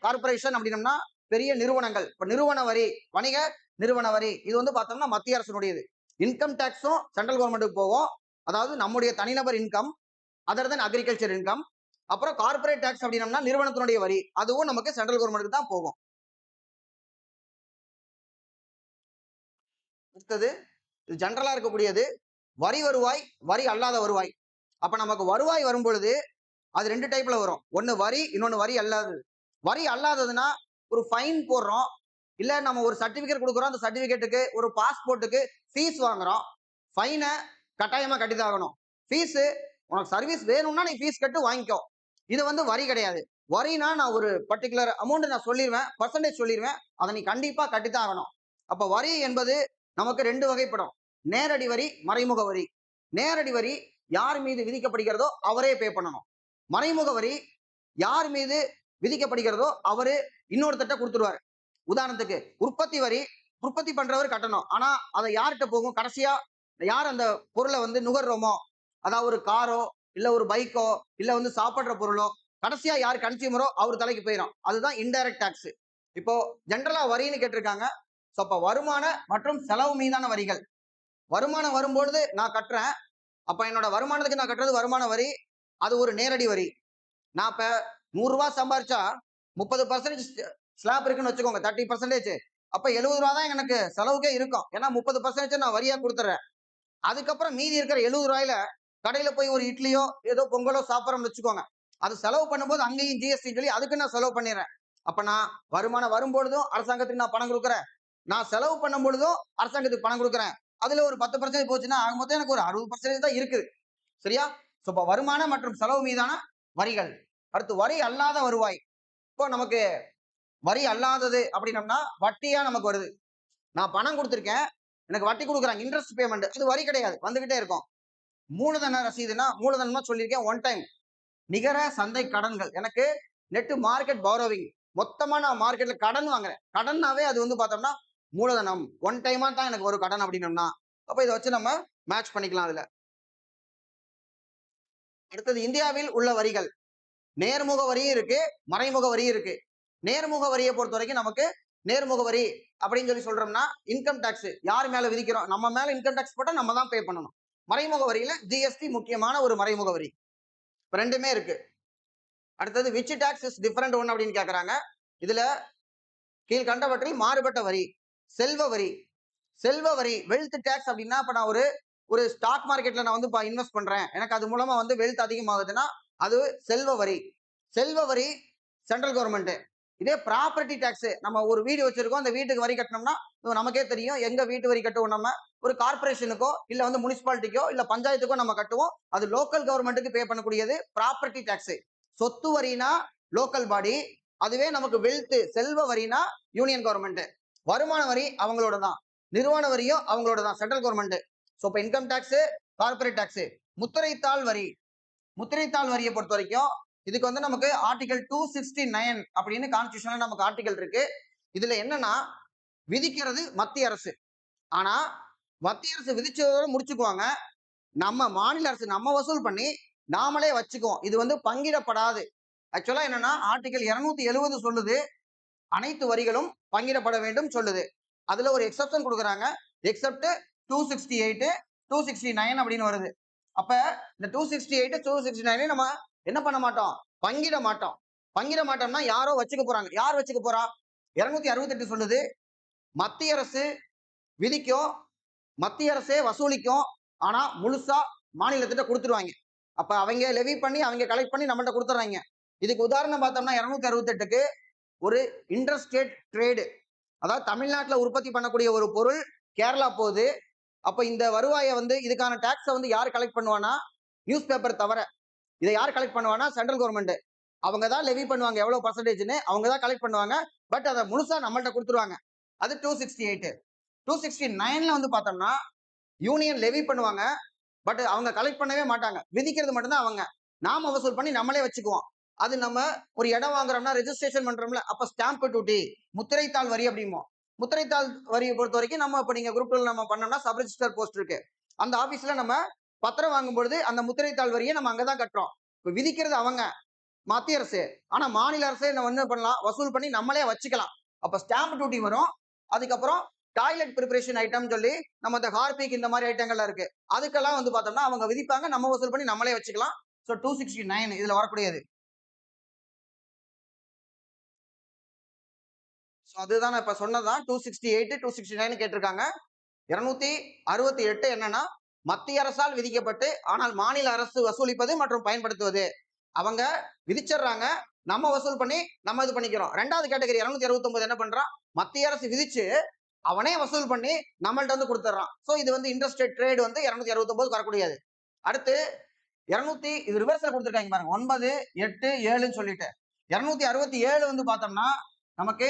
கார்பரேஷன் அப்படின்னம்னா பெரிய நிறுவனங்கள். இப்ப நிறுவன வரி, வணிக நிறுவன வரி, இது வந்து பார்த்தோம்னா மத்திய அரசுடையது. இன்கம் டாக்ஸும் சென்ட்ரல் கவர்மெண்ட்டுக்கு போவோம். அதாவது நம்முடைய தனிநபர் இன்கம், அதர் தென் அக்ரிகல்ச்சர் இன்கம். அப்புறம் கார்பரேட் டாக்ஸ் அப்படின்னம்னா நிறுவனத்தினுடைய வரி, அதுவும் நமக்கு சென்ட்ரல் கவர்மெண்ட்டுக்கு தான் போகும். அடுத்தது, இது ஜெனரலா இருக்கக்கூடியது, வரி வருவாய், வரி அல்லாத வருவாய். அப்ப நமக்கு வருவாய் வரும் பொழுது அது 2 டைப்ல வரும். ஒன்னு வரி, இன்னொன்னு வரி அல்லாதது. வரி அல்லாததுன்னா ஒரு ஃபைன் போடுறோம், இல்ல நம்ம ஒரு சர்டிபிகேட் கொடுக்குறோம், அந்த சர்டிபிகேட்டுக்கு ஒரு பாஸ்போர்ட்டுக்கு ஃபீஸ் வாங்குறோம். ஃபைனை கட்டாயமா கட்டிதாகணும். ஃபீஸ், உனக்கு சர்வீஸ் வேணும்னா நீ ஃபீஸ் கட்டு வாங்கிக்கோ. இது வந்து வரி கிடையாது. வரினா நான் ஒரு பர்டிகுலர் அமௌண்ட் நான் சொல்லிடுவேன், பர்சன்டேஜ் சொல்லிடுவேன், அதை நீ கண்டிப்பா கட்டித்தான் ஆகணும். அப்ப வரி என்பது நமக்கு 2 வகைப்படும். நேரடி வரி, மறைமுக வரி. நேரடி வரி யார் மீது விதிக்கப்படுகிறதோ அவரே பே பண்ணணும். மறைமுக வரி யார் மீது விதிக்கப்படுகிறதோ அவரு இன்னொருத்தட்ட கொடுத்துருவாரு. உதாரணத்துக்கு உற்பத்தி வரி, உற்பத்தி பண்றவர் கட்டணும். ஆனா அதை யார்கிட்ட போகும், கடைசியா யார் அந்த பொருளை வந்து நுகர்றோமோ, அதாவது ஒரு காரோ இல்ல ஒரு பைக்கோ இல்ல வந்து சாப்பிடுற பொருளோ, கடைசியா யார் கன்சியூமரோ அவர் தலைக்கு போயிடும். அதுதான் இன்டைரக்ட் டாக்ஸ். இப்போ ஜென்ரலா வரின்னு கேட்டிருக்காங்க. அப்ப வருமான மற்றும் செலவு மீதான வரிகள். வருமானம் வரும்பொழுது நான் கட்டுறேன். அப்ப என்னோட வருமானத்துக்கு நான் கட்டுறது வருமான வரி. அது ஒரு நேரடி வரி. நான் இப்ப ரூ. 100 சம்பாரிச்சா 30% ஸ்லாப் இருக்குன்னு வச்சுக்கோங்க. 30%. அப்ப ரூ. 70 தான் எனக்கு செலவுக்கே இருக்கும். ஏன்னா 30% நான் வரியா குடுத்துறேன். அதுக்கப்புறம் மீதி இருக்கிற ரூ. 70ல கடையில போய் ஒரு இட்லியோ, ஏதோ பொங்கலோ சாப்பிடுறோம்னு வச்சுக்கோங்க. அது செலவு பண்ணும்போது அங்கேயும் ஜிஎஸ்டி சொல்லி அதுக்கு நான் செலவு பண்ணிடுறேன். அப்ப நான் வருமானம் வரும்பொழுதும் அரசாங்கத்துக்கு நான் பணம் குடுக்குறேன். நான் செலவு பண்ணும் பொழுதும் அரசாங்கத்துக்கு பணம் குடுக்குறேன். அதுல ஒரு 10% போச்சுன்னா, ஆக மொத்தம் எனக்கு ஒரு 60% தான் இருக்குது. சரியா? சோ இப்ப வருமானம் மற்றும் செலவு மீதான வரிகள். அடுத்து வரி அல்லாத வருவாய். இப்போ நமக்கு வரி அல்லாதது அப்படின்னம்னா, வட்டியா நமக்கு வருது. நான் பணம் குடுத்திருக்கேன். எனக்கு வட்டி குடுக்குறாங்க. Interest payment. அது வரி கிடையாது. வந்துகிட்டே இருக்கும். மூலதன ரசீதுனா, மூலதனமா சொல்லியிருக்கேன். One time. நிகர சந்தை கடன்கள். எனக்கு நெட் மார்க்கெட் பாரோவிங். மொத்தமா நான் மார்க்கெட்ல கடன் வாங்குறேன். கடன்னாவே அது வந்து பார்த்தோம்னா, மூலதனம். ஒன் டைமா தான் எனக்கு ஒரு கடன் அப்படின்னம்னா, அப்ப இத வச்சு நம்ம மேட்ச் பண்ணிக்கலாம் அதுல. அடுத்தது இந்தியாவில் உள்ள வரிகள். நேர்முக வரியும் இருக்கு, மறைமுக வரியும் இருக்கு. நேர்முக வரிய பொறுத்தவரைக்கும் நமக்கு நேர்முக வரி அப்படின்னு சொல்லி சொல்றோம்னா, இன்கம் டாக்ஸ் யார் மேல விதிக்கிறோம்? நம்ம மேல இன்கம் டாக்ஸ் போட்டா நம்ம தான் பே பண்ணணும். மறைமுக வரியில ஜிஎஸ்டி முக்கியமான ஒரு மறைமுக வரி. இப்ப 2மே இருக்கு. அடுத்தது which tax is different one அப்படின்னு கேக்குறாங்க. இதுல கீழ்கண்டவற்றில் மாறுபட்ட வரி. செல்வ வரி. செல்வ வரி வெல்த் டாக்ஸ் அப்படின்னா, இப்ப நான் ஒரு ஒரு ஸ்டாக் மார்க்கெட்ல நான் வந்து இன்வெஸ்ட் பண்றேன். எனக்கு அது மூலமா வந்து வெல்த் அதிகமாகுதுன்னா, அது செல்வ வரி. செல்வ வரி சென்ட்ரல் கவர்மெண்ட். இதே ப்ராப்பர்ட்டி டாக்ஸ் நம்ம ஒரு வீடு வச்சிருக்கோம். அந்த வீட்டுக்கு வரி கட்டணும்னா நமக்கே தெரியும். எங்க வீட்டு வரி கட்டுவோம் நம்ம? ஒரு கார்ப்பரேஷனுக்கோ, இல்ல வந்து முனிசிபாலிட்டிக்கோ, இல்ல பஞ்சாயத்துக்கோ நம்ம கட்டுவோம். அது லோக்கல் கவர்மெண்ட்டுக்கு பே பண்ணக்கூடியது ப்ராப்பர்ட்டி டாக்ஸ். சொத்து வரினா லோக்கல் பாடி. அதுவே நமக்கு வெல்த் செல்வ வரினா யூனியன் கவர்மெண்ட். வருமான வரி அவங்களோட தான். நிறுவன வரியும் அவங்களோட தான். Central government. சோ இப்ப இன்கம் டாக்ஸ், கார்ப்பரேட் டாக்ஸ். முத்திரைத்தாள் வரி. முத்திரைத்தாள் வரியை பொறுத்த வரைக்கும் இதுக்கு வந்து நமக்கு ஆர்டிகல் 269 அப்படின்னு கான்ஸ்டிடியூஷன்ல நமக்கு ஆர்டிகல் இருக்கு. இதுல என்னன்னா விதிக்கிறது மத்திய அரசு. ஆனா மத்திய அரசு விதிச்சதோட முடிச்சுக்குவாங்க. நம்ம மாநில அரசு நம்ம வசூல் பண்ணி நாமளே வச்சுக்குவோம். இது வந்து பங்கிடப்படாது. ஆக்சுவலா என்னன்னா ஆர்டிகல் 270 சொல்லுது அனைத்து வரிகளும் பங்கிடப்பட வேண்டும் சொல்லுது. அதுல ஒரு எக்ஸப்ஷன் கொடுக்குறாங்க. எக்ஸப்ட் 268, 269 அப்படின்னு வருது. அப்ப இந்த 268, 269 நம்ம என்ன பண்ண மாட்டோம்? பங்கிட மாட்டோம். பங்கிட மாட்டோம்னா யாரோ வச்சுக்க போறாங்க. யார் வச்சுக்க போறா? 268 சொல்லுது மத்திய அரசு விதிக்கும், மத்திய அரசே வசூலிக்கும். ஆனா முழுசா மாநிலத்திட்ட கொடுத்துருவாங்க. அப்ப அவங்க லெவி பண்ணி அவங்க கலெக்ட் பண்ணி நம்மள்ட்ட கொடுத்துறாங்க. இதுக்கு உதாரணம் பார்த்தோம்னா 268க்கு ஒரு இன்டர்ஸ்டேட் ட்ரேடு, அதாவது தமிழ்நாட்டில் உற்பத்தி பண்ணக்கூடிய ஒரு பொருள் கேரளா போகுது. அப்ப இந்த வருவாயை வந்து இதுக்கான டாக்ஸை வந்து யார் கலெக்ட் பண்ணுவானா? நியூஸ் பேப்பர் தவிர இதை யார் கலெக்ட் பண்ணுவானா? Central government. அவங்க தான் லெவி பண்ணுவாங்க எவ்வளவு பர்சன்டேஜ்னு அவங்க தான் கலெக்ட் பண்ணுவாங்க. பட் அதை முழுசா நம்மள்ட்ட கொடுத்துருவாங்க. அது 268. 269ல வந்து பார்த்தோம்னா யூனியன் லெவி பண்ணுவாங்க. பட் அவங்க கலெக்ட் பண்ணவே மாட்டாங்க. விதிக்கிறது மட்டும்தான் அவங்க. நாம வசூல் பண்ணி நம்மளே வச்சுக்குவோம். அது நம்ம ஒரு இடம் வாங்குறோம்னா ரெஜிஸ்ட்ரேஷன் பண்றோம்ல, அப்ப ஸ்டாம்ப் டியூட்டி, முத்திரைத்தாள் வரி அப்படிமோ. முத்திரைத்தாள் வரியை பொறுத்த வரைக்கும் நம்ம இப்ப நீங்க குரூப்ல நம்ம பண்ணோம்னா சப் ரெஜிஸ்டர் போஸ்ட் இருக்கு. அந்த ஆபீஸ்ல நம்ம பத்திரம் வாங்கும் பொழுது அந்த முத்திரைத்தாள் வரியை நம்ம அங்கதான் கட்டுறோம். இப்ப விதிக்கிறது அவங்க மத்திய அரசு. ஆனா மாநில அரசு நம்ம என்ன பண்ணலாம்? வசூல் பண்ணி நம்மளே வச்சுக்கலாம். அப்ப ஸ்டாம்ப் டியூட்டி வரும். அதுக்கப்புறம் டாய்லெட் ப்ரிப்பரேஷன் ஐட்டம் சொல்லி நம்ம இந்த ஹார்பிக் இந்த மாதிரி ஐட்டங்கள்லாம் இருக்கு. அதுக்கெல்லாம் வந்து பார்த்தோம்னா அவங்க விதிப்பாங்க. நம்ம வசூல் பண்ணி நம்மளே வச்சுக்கலாம். சோ 269 இதுல வரக்கூடியது. சோ அதுதான் நான் இப்ப சொன்னதுதான் 268, 269 கேட்டிருக்காங்க. 268 என்னன்னா மத்திய அரசால் விதிக்கப்பட்டு ஆனால் மாநில அரசு வசூலிப்பது மற்றும் பயன்படுத்துவது. அவங்க விதிச்சிடுறாங்க. நம்ம வசூல் பண்ணி நம்ம இது பண்ணிக்கிறோம். 2வது கேட்டகரி 269 என்ன பண்றான்? மத்திய அரசு விதிச்சு அவனே வசூல் பண்ணி நம்மள்ட்ட வந்து கொடுத்துறான். சோ இது வந்து இன்டர்ஸ்டேட் ட்ரேட் வந்து 269 வரக்கூடியது. அடுத்து 200 இது ரிவர்ஸ்ல கொடுத்திருக்காங்க பாருங்க. 9, 8, 7ன்னு சொல்லிட்டு 267 வந்து பார்த்தோம்னா நமக்கு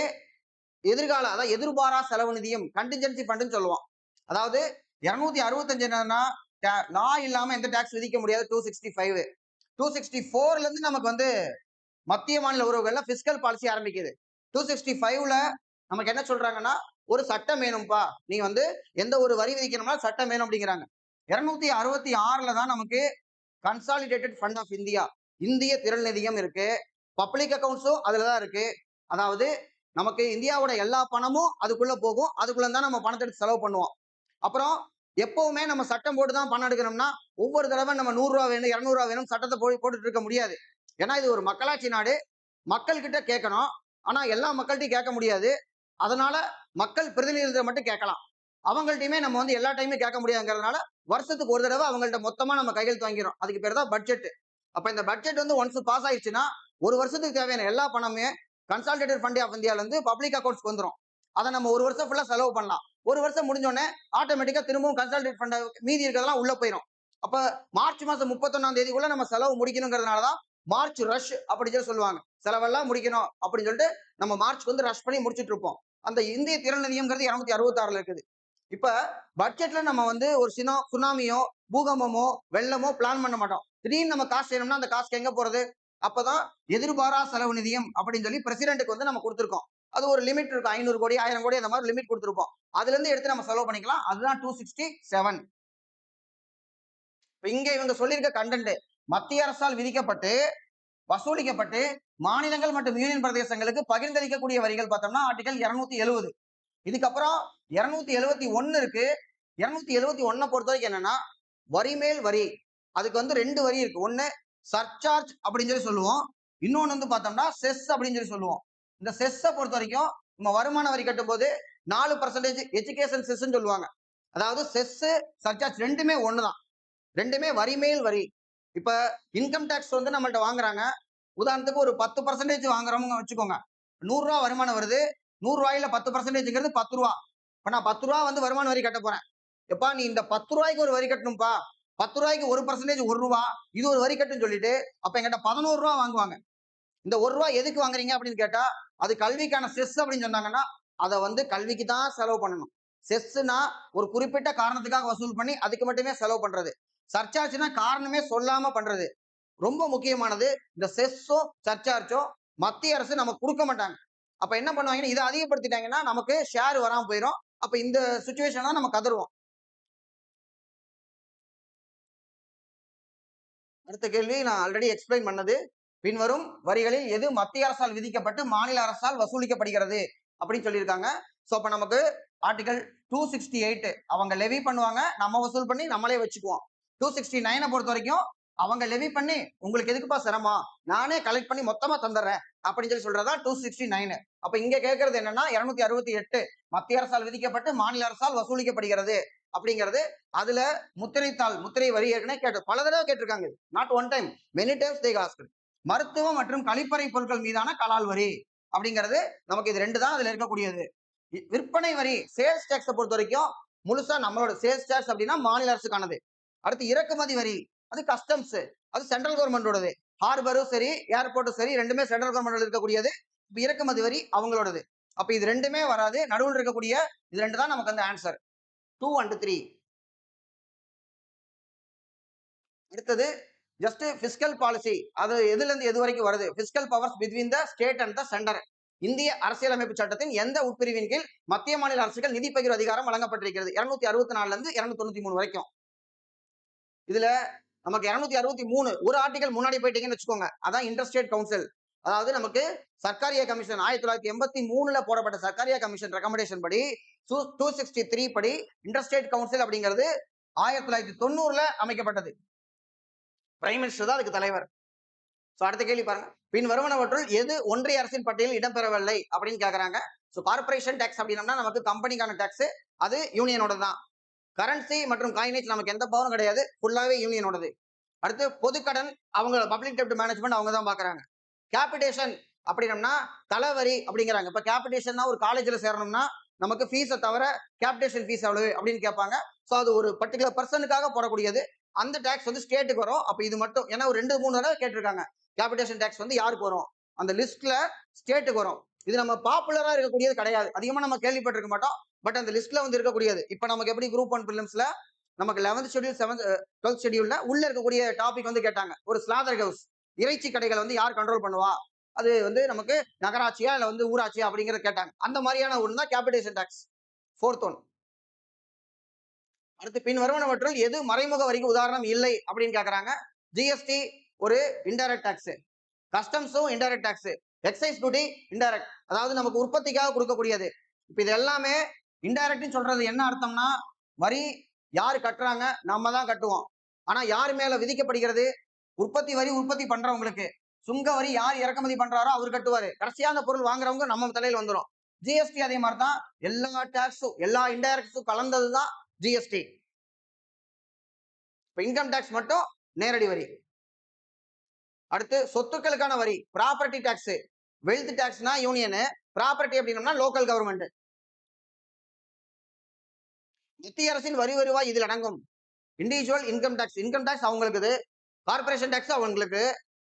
எதிர்கால அதாவது எதிர்பாரா செலவு நிதியம் கண்டின்ஜென்சி ஃபண்ட்னு சொல்லுவோம். அதாவது 265 என்னன்னா லா இல்லாம எந்த டாக்ஸ் விதிக்க முடியாது. 265, 264ல இருந்து நமக்கு வந்து மத்திய மாநில உறவுகள்ல பிஸ்கல் பாலிசி ஆரம்பிக்குது. 265ல நமக்கு என்ன சொல்றாங்கன்னா ஒரு சட்டம் வேணும்பா, நீ வந்து எந்த ஒரு வரி விதிக்கணும்னா சட்டம் வேணும் அப்படிங்கிறாங்க. 266ல தான் நமக்கு கன்சாலிடேட்டட் ஃபண்ட் ஆஃப் இந்தியா, இந்திய திரள் நிதியம் இருக்கு. பப்ளிக் அக்கவுண்ட்ஸும் அதுலதான் இருக்கு. அதாவது நமக்கு இந்தியாவோட எல்லா பணமும் அதுக்குள்ள போகும். அதுக்குள்ள தான் நம்ம பணத்தை எடுத்து செலவு பண்ணுவோம். அப்புறம் எப்பவுமே நம்ம சட்டம் போட்டு தான் பணம் எடுக்கணும்னா ஒவ்வொரு தடவை நம்ம 100 ரூபா வேணும் 200 ரூபா வேணும் சட்டத்தை போட்டுட்டு இருக்க முடியாது. ஏன்னா இது ஒரு மக்களாட்சி நாடு. மக்கள் கிட்ட கேட்கணும். ஆனா எல்லா மக்கள்கிட்டையும் கேட்க முடியாது. அதனால மக்கள் பிரதிநிதிகளை மட்டும் கேட்கலாம். அவங்கள்ட்டையுமே நம்ம வந்து எல்லா டைமும் கேட்க முடியாதுங்கிறதுனால வருஷத்துக்கு ஒரு தடவை அவங்கள்ட்ட மொத்தமா நம்ம கையெழுத்து வாங்கிறோம். அதுக்கு பேர் தான் பட்ஜெட். அப்ப இந்த பட்ஜெட் வந்து ஒன்ஸ் பாஸ் ஆயிடுச்சுன்னா ஒரு வருஷத்துக்கு தேவையான எல்லா பணமே கன்சாலிடேட்டட் ஃபண்ட் ஆஃப் இந்தியால இருந்து பப்ளிக் அக்கௌண்ட்ஸ்க்கு வந்துரும். அதை நம்ம ஒரு வருஷம் ஃபுல்லா செலவு பண்ணலாம். ஒரு வருஷம் முடிஞ்ச உடனே ஆட்டோமேட்டிக்கா திரும்பவும் கன்சாலிடேட் ஃபண்ட் மீதி இருக்கிறதெல்லாம் உள்ள போயிடும். அப்ப மார்ச் மாசம் 31ஆம் தேதிக்குள்ள நம்ம செலவு முடிக்கணுங்கிறதுனாலதான் மார்ச் ரஷ் அப்படி சொல்லி சொல்லுவாங்க. செலவெல்லாம் முடிக்கணும் அப்படின்னு சொல்லிட்டு நம்ம மார்ச்க்கு வந்து ரஷ் பண்ணி முடிச்சிட்டு இருப்போம். அந்த இந்திய திறன் நிதியம்ங்கிறது 266 இருக்குது. இப்ப பட்ஜெட்ல நம்ம வந்து ஒரு சுனாமியோ பூகம்பமோ வெள்ளமோ பிளான் பண்ண மாட்டோம். திடீர்னு நம்ம காசு செய்யணும்னா அந்த காசுக்கு எங்க போறது? அப்பதான் எதிர்பாரா செலவு நிதியம் அப்படின்னு சொல்லி பிரசிடென்ட்டுக்கு வந்து நம்ம கொடுத்திருக்கோம். அது ஒரு லிமிட் இருக்கும். 500 கோடி 1000 கோடி அந்த மாதிரி லிமிட் கொடுத்திருப்போம். அதுல இருந்து எடுத்து நம்ம செலவு பண்ணிக்கலாம். அதுதான் 267. இங்க இவங்க சொல்லியிருக்க கண்டென்ட் மத்திய அரசால் விதிக்கப்பட்டு வசூலிக்கப்பட்டு மாநிலங்கள் மற்றும் யூனியன் பிரதேசங்களுக்கு பகிர்ந்தளிக்கக்கூடிய வரிகள் பார்த்தோம்னா ஆர்டிகல் 270. இதுக்கப்புறம் 271 இருக்கு. 271 பொறுத்த வரைக்கும் என்னன்னா வரி மேல் வரி. அதுக்கு வந்து 2 வரி இருக்கு. ஒண்ணு சர்சார்ஜ் அப்படின்னு சொல்லி சொல்லுவோம். இன்னொன்னு வந்து பார்த்தோம்னா செஸ் அப்படின்னு சொல்லி சொல்லுவோம். இந்த செஸ்ஸை பொறுத்த வரைக்கும் நம்ம வருமான வரி கட்டும் போது 4% எஜுகேஷன் செஸ்ன்னு சொல்லுவாங்க. அதாவது செஸ் சர்சார்ஜ் ரெண்டுமே ஒண்ணுதான். ரெண்டுமே வரி மேல் வரி. இப்ப இன்கம் டாக்ஸ் வந்து நம்மள்ட்ட வாங்குறாங்க. உதாரணத்துக்கு ஒரு 10% வாங்குறவங்க வச்சுக்கோங்க. 100 ரூபா வருமானம் வருது. 100 ரூபாயில 10%ங்கிறது 10 ரூபா. இப்ப நான் 10 ரூபா வந்து வருமான வரி கட்ட போறேன். எப்பா நீ இந்த 10 ரூபாய்க்கு ஒரு வரி கட்டணும்ப்பா. 10 ரூபாய்க்கு 1% 1 ரூபா. இது ஒரு வரி கட்டுன்னு சொல்லிட்டு அப்ப என்கிட்ட 11 ரூபா வாங்குவாங்க. இந்த 1 ரூபா எதுக்கு வாங்குறீங்க அப்படின்னு கேட்டா அது கல்விக்கான செஸ் அப்படின்னு சொன்னாங்கன்னா அதை வந்து கல்விக்கு தான் செலவு பண்ணணும். செஸ்னா ஒரு குறிப்பிட்ட காரணத்துக்காக வசூல் பண்ணி அதுக்கு மட்டுமே செலவு பண்றது. சர்சார்ஜ்னா காரணமே சொல்லாம பண்றது. ரொம்ப முக்கியமானது இந்த செஸ்ஸோ சர்சார்ஜோ மத்திய அரசு நமக்கு கொடுக்க மாட்டாங்க. அப்ப என்ன பண்ணுவாங்கன்னா இதை அதிகப்படுத்திட்டாங்கன்னா நமக்கு ஷேர் வராம போயிடும். அப்ப இந்த சுச்சுவேஷன் தான் நம்ம கதறுவோம். அடுத்த கேள்வி நான் ஆல்ரெடி எக்ஸ்பிளைன் பண்ணது. பின்வரும் வரிகளில் எது மத்திய அரசால் விதிக்கப்பட்டு மாநில அரசால் வசூலிக்கப்படுகிறது அப்படின்னு சொல்லியிருக்காங்க. சோ அப்ப நமக்கு ஆர்டிகல் 268 அவங்க லெவி பண்ணுவாங்க, நம்ம வசூல் பண்ணி நம்மளே வச்சுக்குவோம். 269 பொறுத்த வரைக்கும் அவங்க லெவி பண்ணி உங்களுக்கு எதுக்குப்பா சிரமம், நானே கலெக்ட் பண்ணி மொத்தமா தந்துடுறேன் அப்படின்னு சொல்லி சொல்றதா 269. அப்ப இங்க கேட்கறது என்னன்னா 268 மத்திய அரசால் விதிக்கப்பட்டு மாநில அரசால் வசூலிக்கப்படுகிறது அப்படிங்கிறது. அதுல முத்திரை வரி ஏற்கனவே கேட்டு பல தடவை கேட்டிருக்காங்க. Not one time, many times they asked. மருத்துவம் மற்றும் கழிப்பறை பொருட்கள் மீதான கலால் வரி அப்படிங்கிறது நமக்கு இது 2 தான் அதுல இருக்கக்கூடியது. விற்பனை வரி சேல்ஸ் டாக்ஸ் பொறுத்த வரைக்கும் முழுசா நம்மளோட சேல்ஸ் டாக்ஸ் அப்படின்னா மாநில அரசுக்கானது. அடுத்து இறக்குமதி வரி அது கஸ்டம்ஸ், அது சென்ட்ரல் கவர்மெண்டோடது. ஹார்பரும் சரி ஏர்போர்ட்டும் சரி ரெண்டுமே சென்ட்ரல் கவர்மெண்ட் இருக்கக்கூடியது. இறக்குமதி வரி அவங்களோடது. அப்ப இது ரெண்டுமே வராது. நடுவில் இருக்கக்கூடிய இது 2 தான் நமக்கு அந்த ஆன்சர் 2 and 3. அடுத்தது ஜஸ்ட் பிஸ்கல் பாலிசி. அது எதுல இருந்து எது வரைக்கும் வருது? Fiscal powers between the state and the centre. இந்திய அரசியலமைப்பு சட்டத்தின் எந்த உட்பிரிவின் கீழ் மத்திய மாநில அரசுகள் நிதி பகிர்வு அதிகாரம் வழங்கப்பட்டிருக்கிறது? 264 இருந்து 293 வரைக்கும். இதுல நமக்கு 263 ஒரு ஆர்டிகல் முன்னாடி போயிட்டீங்கன்னு வச்சுக்கோங்க. அதான் இன்டர்ஸ்டேட் கவுன்சில். அதாவது நமக்கு சர்க்காரிய கமிஷன் 1983 போடப்பட்ட சர்க்காரிய கமிஷன் ரெக்கமெண்டேஷன் படி 263 படி இன்டர்ஸ்டேட் கவுன்சில் அப்படிங்கிறது 1990 அமைக்கப்பட்டது. பிரைம் மினிஸ்டர் தான் அதுக்கு தலைவர். அடுத்த கேள்வி பாருங்க. பின் வருவனவற்றுள் எது ஒன்றிய அரசின் பட்டியலில் இடம்பெறவில்லை அப்படின்னு கேக்குறாங்க. கார்பரேஷன் டாக்ஸ் அப்படின்னா நமக்கு கம்பெனிக்கான டாக்ஸ், அது யூனியனோட தான். கரன்சி மற்றும் காயினேஜ் நமக்கு எந்த பவரும் கிடையாது, ஃபுல்லாவே யூனியனோடது. அடுத்து பொதுக்கடன் அவங்க பப்ளிக் டெப்ட் மேனேஜ்மெண்ட் அவங்க தான் பாக்குறாங்க. கேபிடேஷன் அப்படின்னா தலைவரி அப்படிங்கிறாங்க. இப்ப கேபிடேஷன் ஒரு காலேஜ்ல சேரணும்னா நமக்கு ஃபீஸை தவிர கேபிடேஷன் ஃபீஸ் எவ்வளவு அப்படின்னு கேட்பாங்க. சோ அது ஒரு பர்டிகுலர் பர்சனுக்காக போடக்கூடியது. அந்த டாக்ஸ் வந்து ஸ்டேட்டுக்கு வரும். அப்ப இது மட்டும் ஏன்னா ஒரு 2-3 தடவை கேட்டிருக்காங்க. கேபிடேஷன் டாக்ஸ் வந்து யாருக்கு வரும்? அந்த லிஸ்ட்ல ஸ்டேட்டுக்கு வரும். இது நம்ம பாப்புலரா இருக்கக்கூடியது கிடையாது. அதிகமா நம்ம கேள்விப்பட்டிருக்க மாட்டோம். பட் அந்த லிஸ்ட்ல வந்து இருக்கக்கூடியது. இப்ப நமக்கு எப்படி குரூப் 1 பிலிம்ஸ்ல நமக்கு 11th ஷெட்யூல் 12th ஷெட்யூல்ல உள்ள இருக்கக்கூடிய டாபிக் வந்து கேட்டாங்க. ஒரு ஸ்லாதர் ஹவுஸ் இறைச்சி கடைகளை வந்து யார் கண்ட்ரோல் பண்ணுவா? அது வந்து நமக்கு நகராட்சியா இல்ல வந்து ஊராட்சியா அப்படிங்கறத கேட்டாங்க. அந்த மாதிரியான ஒண்ணு தான் கேபிடேஷன் டாக்ஸ். 4th one. அடுத்து பின் வருவனவற்றுள் எது மறைமுக வரிக்கு உதாரணம் இல்லை அப்படின்னு கேக்குறாங்க. ஜிஎஸ்டி ஒரு இன்டைரக்ட் டாக்ஸ், கஸ்டம்ஸும் indirect tax, excise duty indirect, அதாவது நமக்கு உற்பத்திக்காக கொடுக்கக்கூடியது. இப்ப இது எல்லாமே இன்டைரக்ட்னு சொல்றது என்ன அர்த்தம்னா வரி யாரு கட்டுறாங்க? நம்ம தான் கட்டுவோம். ஆனா யாரு மேல விதிக்கப்படுகிறது? உற்பத்தி வரி உற்பத்தி பண்றவங்களுக்கு. சுங்க வரி யார் இறக்குமதி பண்றாரோ அவர் கட்டுவாரு. கடைசியா அந்த பொருள் வாங்குறவங்க நம்ம தலையில வந்துரும். ஜிஎஸ்டி அதே மாதிரி தான். எல்லா டாக்ஸும் எல்லா இன்டைரக்ட்ஸும் கலந்தது தான் ஜிஎஸ்டி. இப்ப இன்கம் டாக்ஸ் மட்டும் நேரடி வரி. அடுத்து சொத்துக்களுக்கான வரி, ப்ராப்பர்ட்டி டாக்ஸ். வெல்த் டாக்ஸ்னா யூனியன், ப்ராப்பர்ட்டி அப்படின்னா லோக்கல் கவர்மெண்ட். மத்திய அரசின் வரி வருவாய் இதில் அடங்கும். இண்டிவிஜுவல் இன்கம் டாக்ஸ் அவங்களுக்கு, கார்பரேஷன் டாக்ஸ் அவங்களுக்கு,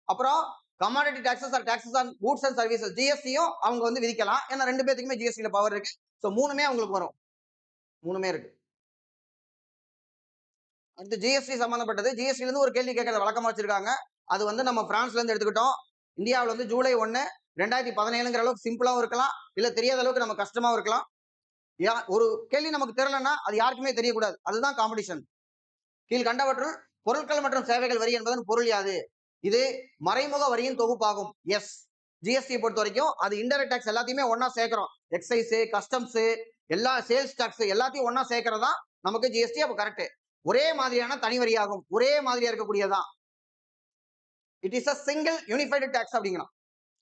அப்புறம் commodity taxes or taxes on goods and services ஜிஎஸ்டியும் அவங்க வந்து விதிக்கலாம். ஏன்னா ரெண்டு பேத்துக்குமே ஜிஎஸ்டில பவர் இருக்கு. ஸோ மூணுமே அவங்களுக்கு வரும். மூணுமே இருக்கு. அடுத்து ஜிஎஸ்டி சம்பந்தப்பட்டது. ஜிஎஸ்டில இருந்து ஒரு கேள்வி கேட்கறத வழக்கமா வச்சிருக்காங்க. அது வந்து நம்ம பிரான்ஸ்ல இருந்து எடுத்துக்கிட்டோம். இந்தியாவில் வந்து ஜூலை 1 2017 அளவுக்கு சிம்பிளாவும் இருக்கலாம், இல்ல தெரியாத அளவுக்கு நம்ம கஷ்டமாவும் இருக்கலாம். ஒரு கேள்வி நமக்கு தெரியலன்னா அது யாருக்குமே தெரியக்கூடாது. அதுதான் காம்படிஷன். கீழ்கண்டவற்றுள் பொருட்கள் மற்றும் சேவைகள் வரி என்பதன் பொருள் யாது? இது மறைமுக வரியின் தொகுப்பாகும். எஸ். ஜிஎஸ்டி பொறுத்த வரைக்கும் அது இன்டைரக்ட் டாக்ஸ் எல்லாத்தையுமே ஒன்னா சேர்க்கிறோம். எக்ஸைஸ், கஸ்டம்ஸ், எல்லா சேல்ஸ் டாக்ஸ் எல்லாத்தையும் ஒன்னா சேர்க்கறதா நமக்கு ஜிஎஸ்டி. அப்ப கரெக்ட். ஒரே மாதிரியான தனி வரியாகும். ஒரே மாதிரியா இருக்கக்கூடியதான். It is a single unified tax அப்படிங்கிறோம்.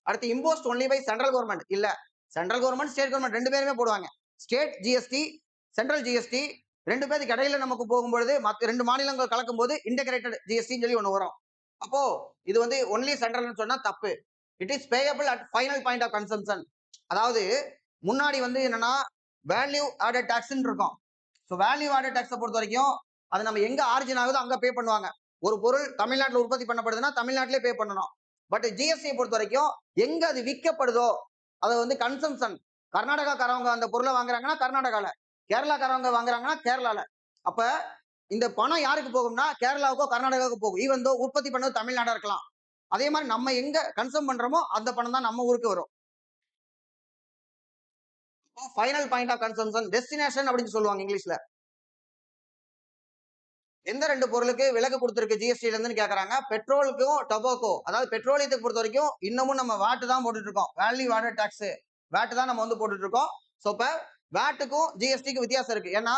அடுத்து imposed only by central government. இல்ல, சென்ட்ரல் கவர்மெண்ட் ஸ்டேட் கவர்மெண்ட் ரெண்டு பேருமே போடுவாங்க. ஸ்டேட் ஜிஎஸ்டி, சென்ட்ரல் ஜிஎஸ்டி ரெண்டு பேருக்கு இடையில நமக்கு போகும்போது மற்ற ரெண்டு மாநிலங்கள் கலக்கும் போது இன்டகிரேட்டட் ஜிஎஸ்டி சொல்லி ஒண்ணு வரும். அப்போ இது வந்து ஒன்லி சென்ட்ரல் சொன்னா தப்பு. It is payable at final point of consumption. அதாவது முன்னாடி வந்து என்னன்னா வேல்யூ ஆடட் டாக்ஸ் இருக்கும். ஸோ வேல்யூ ஆடட் டாக்ஸை பொறுத்த வரைக்கும் அது நம்ம எங்க ஆரிஜின் ஆகுதோ அங்க பே பண்ணுவாங்க. ஒரு பொருள் தமிழ்நாட்டில் உற்பத்தி பண்ணப்படுதுன்னா தமிழ்நாட்டிலே பே பண்ணணும். பட் ஜிஎஸ்டி பொறுத்த வரைக்கும் எங்க அது விற்கப்படுதோ அதை வந்து கன்சம்ஷன். கர்நாடகாக்காரவங்க அந்த பொருளை வாங்குறாங்கன்னா கர்நாடகால, கேரளாக்காரவங்க வாங்குறாங்கன்னா கேரளால. அப்ப இந்த பணம் யாருக்கு போகும்னா கேரளாவுக்கோ கர்நாடகாவுக்கோ போகும். ஈவன் தோ உற்பத்தி பண்ணது தமிழ்நாடா இருக்கலாம். அதே மாதிரி நம்ம எங்க கன்சம் பண்றோமோ அந்த பணம் தான் நம்ம ஊருக்கு வரும். Final point of consumption, destination அப்படின்னு சொல்லுவாங்க இங்கிலீஷ்ல. எந்த ரெண்டு பொருளுக்கு விலக்கு கொடுத்திருக்கு ஜிஎஸ்டில இருந்து கேக்குறாங்க? பெட்ரோலுக்கும் டொபாக்கோ. அதாவது பெட்ரோலியத்துக்கு பொறுத்த வரைக்கும் இன்னமும் நம்ம வாட் தான் போட்டுட்டு இருக்கோம். வேல்யூ ஆடட் டாக்ஸ் வேட் தான் நம்ம வந்து போட்டுட்டு இருக்கோம். ஸோ இப்ப வேட்டுக்கும் ஜிஎஸ்டிக்கு வித்தியாசம் இருக்கு. ஏன்னா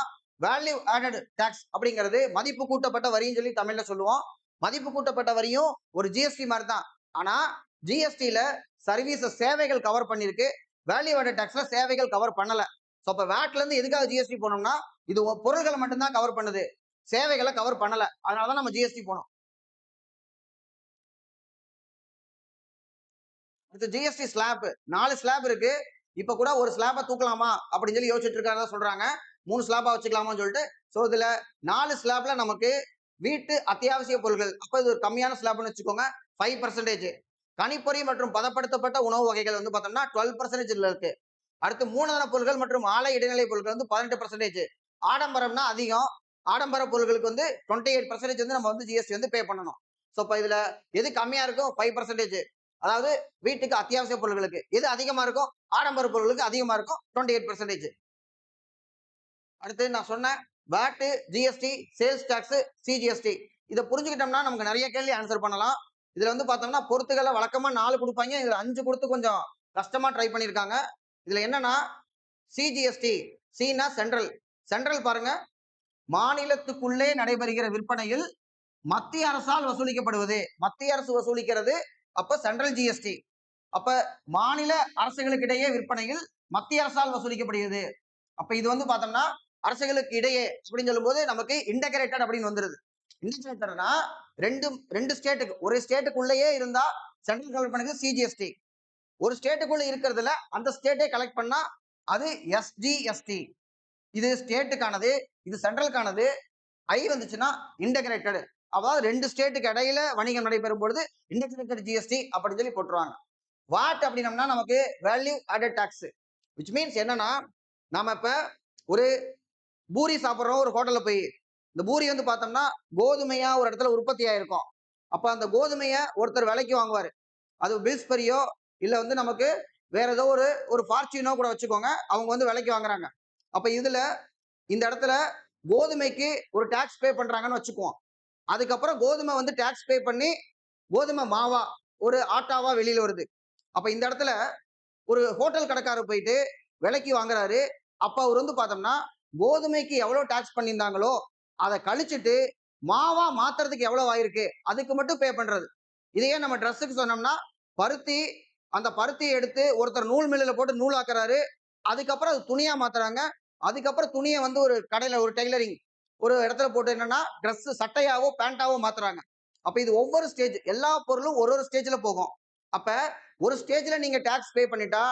வேல்யூ ஆடட் டாக்ஸ் அப்படிங்கிறது மதிப்பு கூட்டப்பட்ட வரின்னு சொல்லி தமிழ்ல சொல்லுவோம். மதிப்பு கூட்டப்பட்ட வரியும் ஒரு ஜிஎஸ்டி மாதிரி தான். ஆனா ஜிஎஸ்டில சர்வீஸ் சேவைகள் கவர் பண்ணிருக்கு. வேல்யூ ஆடட் டாக்ஸ்ல சேவைகள் கவர் பண்ணல. ஸோ இப்ப வேட்ல இருந்து எதுக்காக ஜிஎஸ்டி போனோம்னா இது பொருள்களை மட்டும்தான் கவர் பண்ணுது, சேவைகளை கவர் பண்ணல. அதனாலதான் நம்ம ஜிஎஸ்டி போனோம். அடுத்து ஜிஎஸ்டி ஸ்லாப் 4 ஸ்லாப் இருக்கு. இப்ப கூட ஒரு ஸ்லாபை தூக்கலாமா அப்படின்னு சொல்லி யோசிச்சுட்டு இருக்காங்க சொல்றாங்க. 3 ஸ்லாபா வச்சுக்கலாமான்னு சொல்லிட்டு. சோ இதுல 4 ஸ்லாப்ல நமக்கு வீட்டு அத்தியாவசிய பொருட்கள், அப்ப இது ஒரு கம்மியான ஸ்லாப்னு வச்சுக்கோங்க, 5%. கணிப்பொறி மற்றும் பதப்படுத்தப்பட்ட உணவு வகைகள் வந்து பார்த்தோம்னா 12% இருக்கு. அடுத்து மூலதன பொருட்கள் மற்றும் ஆலை இடைநிலை பொருட்கள் வந்து 18%. ஆடம்பரம்னா அதிகம். ஆடம்பர பொருட்களுக்கு வந்து 28% வந்து நம்ம வந்து ஜிஎஸ்டி வந்து பே பண்ணணும். ஸோ இப்போ இதுல எது கம்மியா இருக்கும்? 5%. அதாவது வீட்டுக்கு அத்தியாவசிய பொருட்களுக்கு. எது அதிகமா இருக்கும்? ஆடம்பர பொருட்களுக்கு அதிகமா இருக்கும், 28%. அடுத்து நான் சொன்னேன் VAT, GST, sales tax, CGST. இதை புரிஞ்சுக்கிட்டோம்னா நமக்கு நிறைய கேள்வி ஆன்சர் பண்ணலாம். இதுல வந்து பார்த்தோம்னா பொறுத்துக்களை வழக்கமா 4 கொடுப்பாங்க. இதுல 5 கொடுத்து கொஞ்சம் கஷ்டமா ட்ரை பண்ணியிருக்காங்க. இதுல என்னன்னா சிஜிஎஸ்டி, சினா சென்ட்ரல். சென்ட்ரல் பாருங்க, மாநிலத்துக்குள்ளே நடைபெறுகிற விற்பனையில் மத்திய அரசால் வசூலிக்கப்படுவது. மத்திய அரசு வசூலிக்கிறது, அப்ப சென்ட்ரல் ஜிஎஸ்டி. அப்ப மாநில அரசுகளுக்கு இடையே விற்பனையில் மத்திய அரசால் வசூலிக்கப்படுகிறது. அப்ப இது வந்து பார்த்தோம்னா அரசுகளுக்கு இடையே அப்படின்னு சொல்லும் போது நமக்கு இன்டகிரேட்டட் அப்படின்னு வந்துருது. இன்டகிரேட்டட்னா ரெண்டு ஸ்டேட்டுக்கு, ஒரு ஸ்டேட்டுக்குள்ளேயே இருந்தா சென்ட்ரல் கவர்மெண்ட் சிஜிஎஸ்டி. ஒரு ஸ்டேட்டுக்குள்ள இருக்கிறதுல அந்த ஸ்டேட்டே கலெக்ட் பண்ணா அது எஸ்ஜிஎஸ்டி. இது ஸ்டேட்டுக்கானது, இது சென்ட்ரலுக்கானது. ஐ வந்துச்சுன்னா இன்டகிரேட்டட். அதாவது ரெண்டு ஸ்டேட்டுக்கு இடையில வணிகம் நடைபெறும் பொழுது இன்டகிரேட்டட் ஜிஎஸ்டி அப்படின்னு சொல்லி போட்டுருவாங்க. வாட் அப்படின்னம்னா நமக்கு value added tax. Which means என்னன்னா நாம இப்ப ஒரு பூரி சாப்பிட்றோம் ஒரு ஹோட்டல்ல போய். இந்த பூரி வந்து பார்த்தோம்னா கோதுமையா ஒரு இடத்துல உற்பத்தி ஆயிருக்கும். அப்ப அந்த கோதுமையை ஒருத்தர் விலைக்கு வாங்குவாரு. அது பில்ஸ்பரியோ இல்ல வந்து நமக்கு வேற ஏதோ ஒரு ஃபார்ச்சூனோ கூட வச்சுக்கோங்க, அவங்க வந்து விலைக்கு வாங்குறாங்க. அப்ப இதுல இந்த இடத்துல கோதுமைக்கு ஒரு டாக்ஸ் பே பண்றாங்கன்னு வச்சுக்குவோம். அதுக்கப்புறம் கோதுமை வந்து டாக்ஸ் பே பண்ணி கோதுமை மாவா ஒரு ஆட்டாவா வெளியில வருது. அப்ப இந்த இடத்துல ஒரு ஹோட்டல் கடைக்காரர் போயிட்டு விலைக்கு வாங்குறாரு. அப்ப அவர் வந்து பார்த்தோம்னா கோதுமைக்கு எவ்வளவு டாக்ஸ் பண்ணியிருந்தாங்களோ அதை கழிச்சிட்டு மாவா மாத்துறதுக்கு எவ்வளவு ஆயிருக்கு அதுக்கு மட்டும் பே பண்றது. இதையே நம்ம ட்ரெஸ்ஸுக்கு சொன்னோம்னா பருத்தி, அந்த பருத்தியை எடுத்து ஒருத்தர் நூல் மில்லுல போட்டு நூலாக்குறாரு. அதுக்கப்புறம் அது துணியா மாத்துறாங்க. அதுக்கப்புறம் துணியை வந்து ஒரு கடையில ஒரு டெய்லரிங் ஒரு இடத்துல போட்டு என்னன்னா ட்ரெஸ் சட்டையாவோ பேண்டாவோ மாத்துறாங்க. அப்ப இது ஒவ்வொரு ஸ்டேஜ், எல்லா பொருளும் ஒரு ஒரு ஸ்டேஜ்ல போகும். அப்ப ஒரு ஸ்டேஜ்ல நீங்க டாக்ஸ் பே பண்ணிட்டா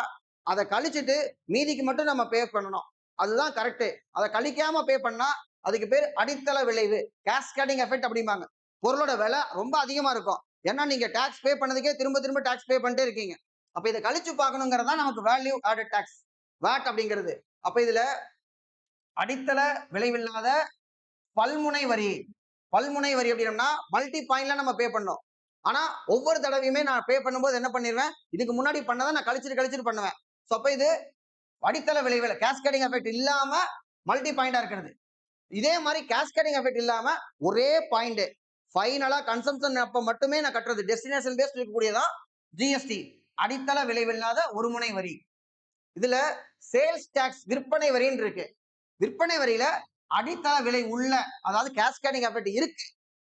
அதை கழிச்சிட்டு மீதிக்கு மட்டும் நம்ம பே பண்ணணும். அதுதான் கரெக்ட். அதை கழிக்காம பே பண்ணா அதுக்கு பேர் அடித்தள விளைவு, கேஸ்கேடிங் எஃபெக்ட் அப்படிம்பாங்க. பொருளோட விலை ரொம்ப அதிகமா இருக்கும். ஏன்னா நீங்க டாக்ஸ் பே பண்ணதுக்கே திரும்ப திரும்ப டாக்ஸ் பே பண்ணிட்டே இருக்கீங்க. அப்ப இதை கழிச்சு பார்க்கணுங்கிறதா நமக்கு வேல்யூ ஆடட் டாக்ஸ், வாட் அப்படிங்கிறது. அப்ப இதுல அடித்தள விளைவில்லாத பல்முனை வரி. பல்முனை வரி அப்படின்னா மல்டி பாயிண்ட்ல நம்ம பே பண்ணோம். ஆனா ஒவ்வொரு தடவையுமே நான் பே பண்ணும்போது என்ன பண்ணிடுவேன், இதுக்கு முன்னாடி பண்ணதை நான் கழிச்சிட்டு பண்ணுவேன். சோ அப்ப இது அடித்தள விளைவுல கேஸ்கேடிங் எஃபெக்ட் இல்லாம மல்டி பாயிண்டா இருக்கிறது. இதே மாதிரி கேஸ்கேடிங் எஃபெக்ட் இல்லாம ஒரே பாயிண்ட் ஃபைனலா கன்சம்ஷன் அப்ப மட்டுமே நான் கட்டுறது டெஸ்டினேஷன் பேஸ்ட் இருக்கக்கூடியதான் ஜிஎஸ்டி, அடித்தள விளைவில்லாத ஒரு முனை வரி. இதுல சேல்ஸ் டாக்ஸ் விற்பனை வரின்னு இருக்கு. விற்பனை வரியில அடித்தள விலை உள்ள, அதாவது கேஸ்கேடிங் எஃபெக்ட்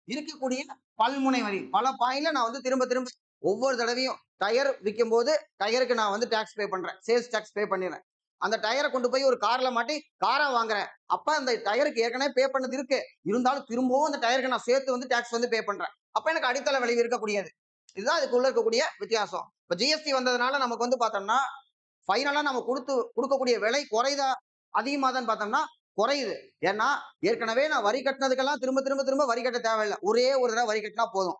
இருக்கக்கூடிய பல்முனை வரி. பல பாயிண்ட்ல நான் வந்து திரும்ப திரும்ப ஒவ்வொரு தடவையும் டயர் விற்கும் போது டயருக்கு நான் வந்து டாக்ஸ் பே பண்றேன், சேல்ஸ் டாக்ஸ் பே பண்ணிடுறேன். அந்த டயரை கொண்டு போய் ஒரு கார்ல மாட்டி காரை வாங்குறேன். அப்ப அந்த டயருக்கு ஏற்கனவே பே பண்ணது இருக்கு, இருந்தாலும் திரும்பவும் அந்த டயருக்கு நான் சேர்த்து வந்து டாக்ஸ் வந்து பே பண்றேன். அப்ப எனக்கு அடித்தள விளைவு இருக்கக்கூடியது. இதுதான் இதுக்குள்ள இருக்கக்கூடிய வித்தியாசம். இப்ப ஜிஎஸ்டி வந்ததுனால நமக்கு வந்து பார்த்தோம்னா ஃபைனலா நம்ம கொடுக்கக்கூடிய விலை குறைதா அதிகமாதான்னு பார்த்தோம்னா குறையுது. ஏன்னா ஏற்கனவே நான் வரி கட்டினதுக்கெல்லாம் திரும்ப திரும்ப திரும்ப வரி கட்ட தேவையில்லை, ஒரே ஒரு தடவை வரி கட்டினா போதும்.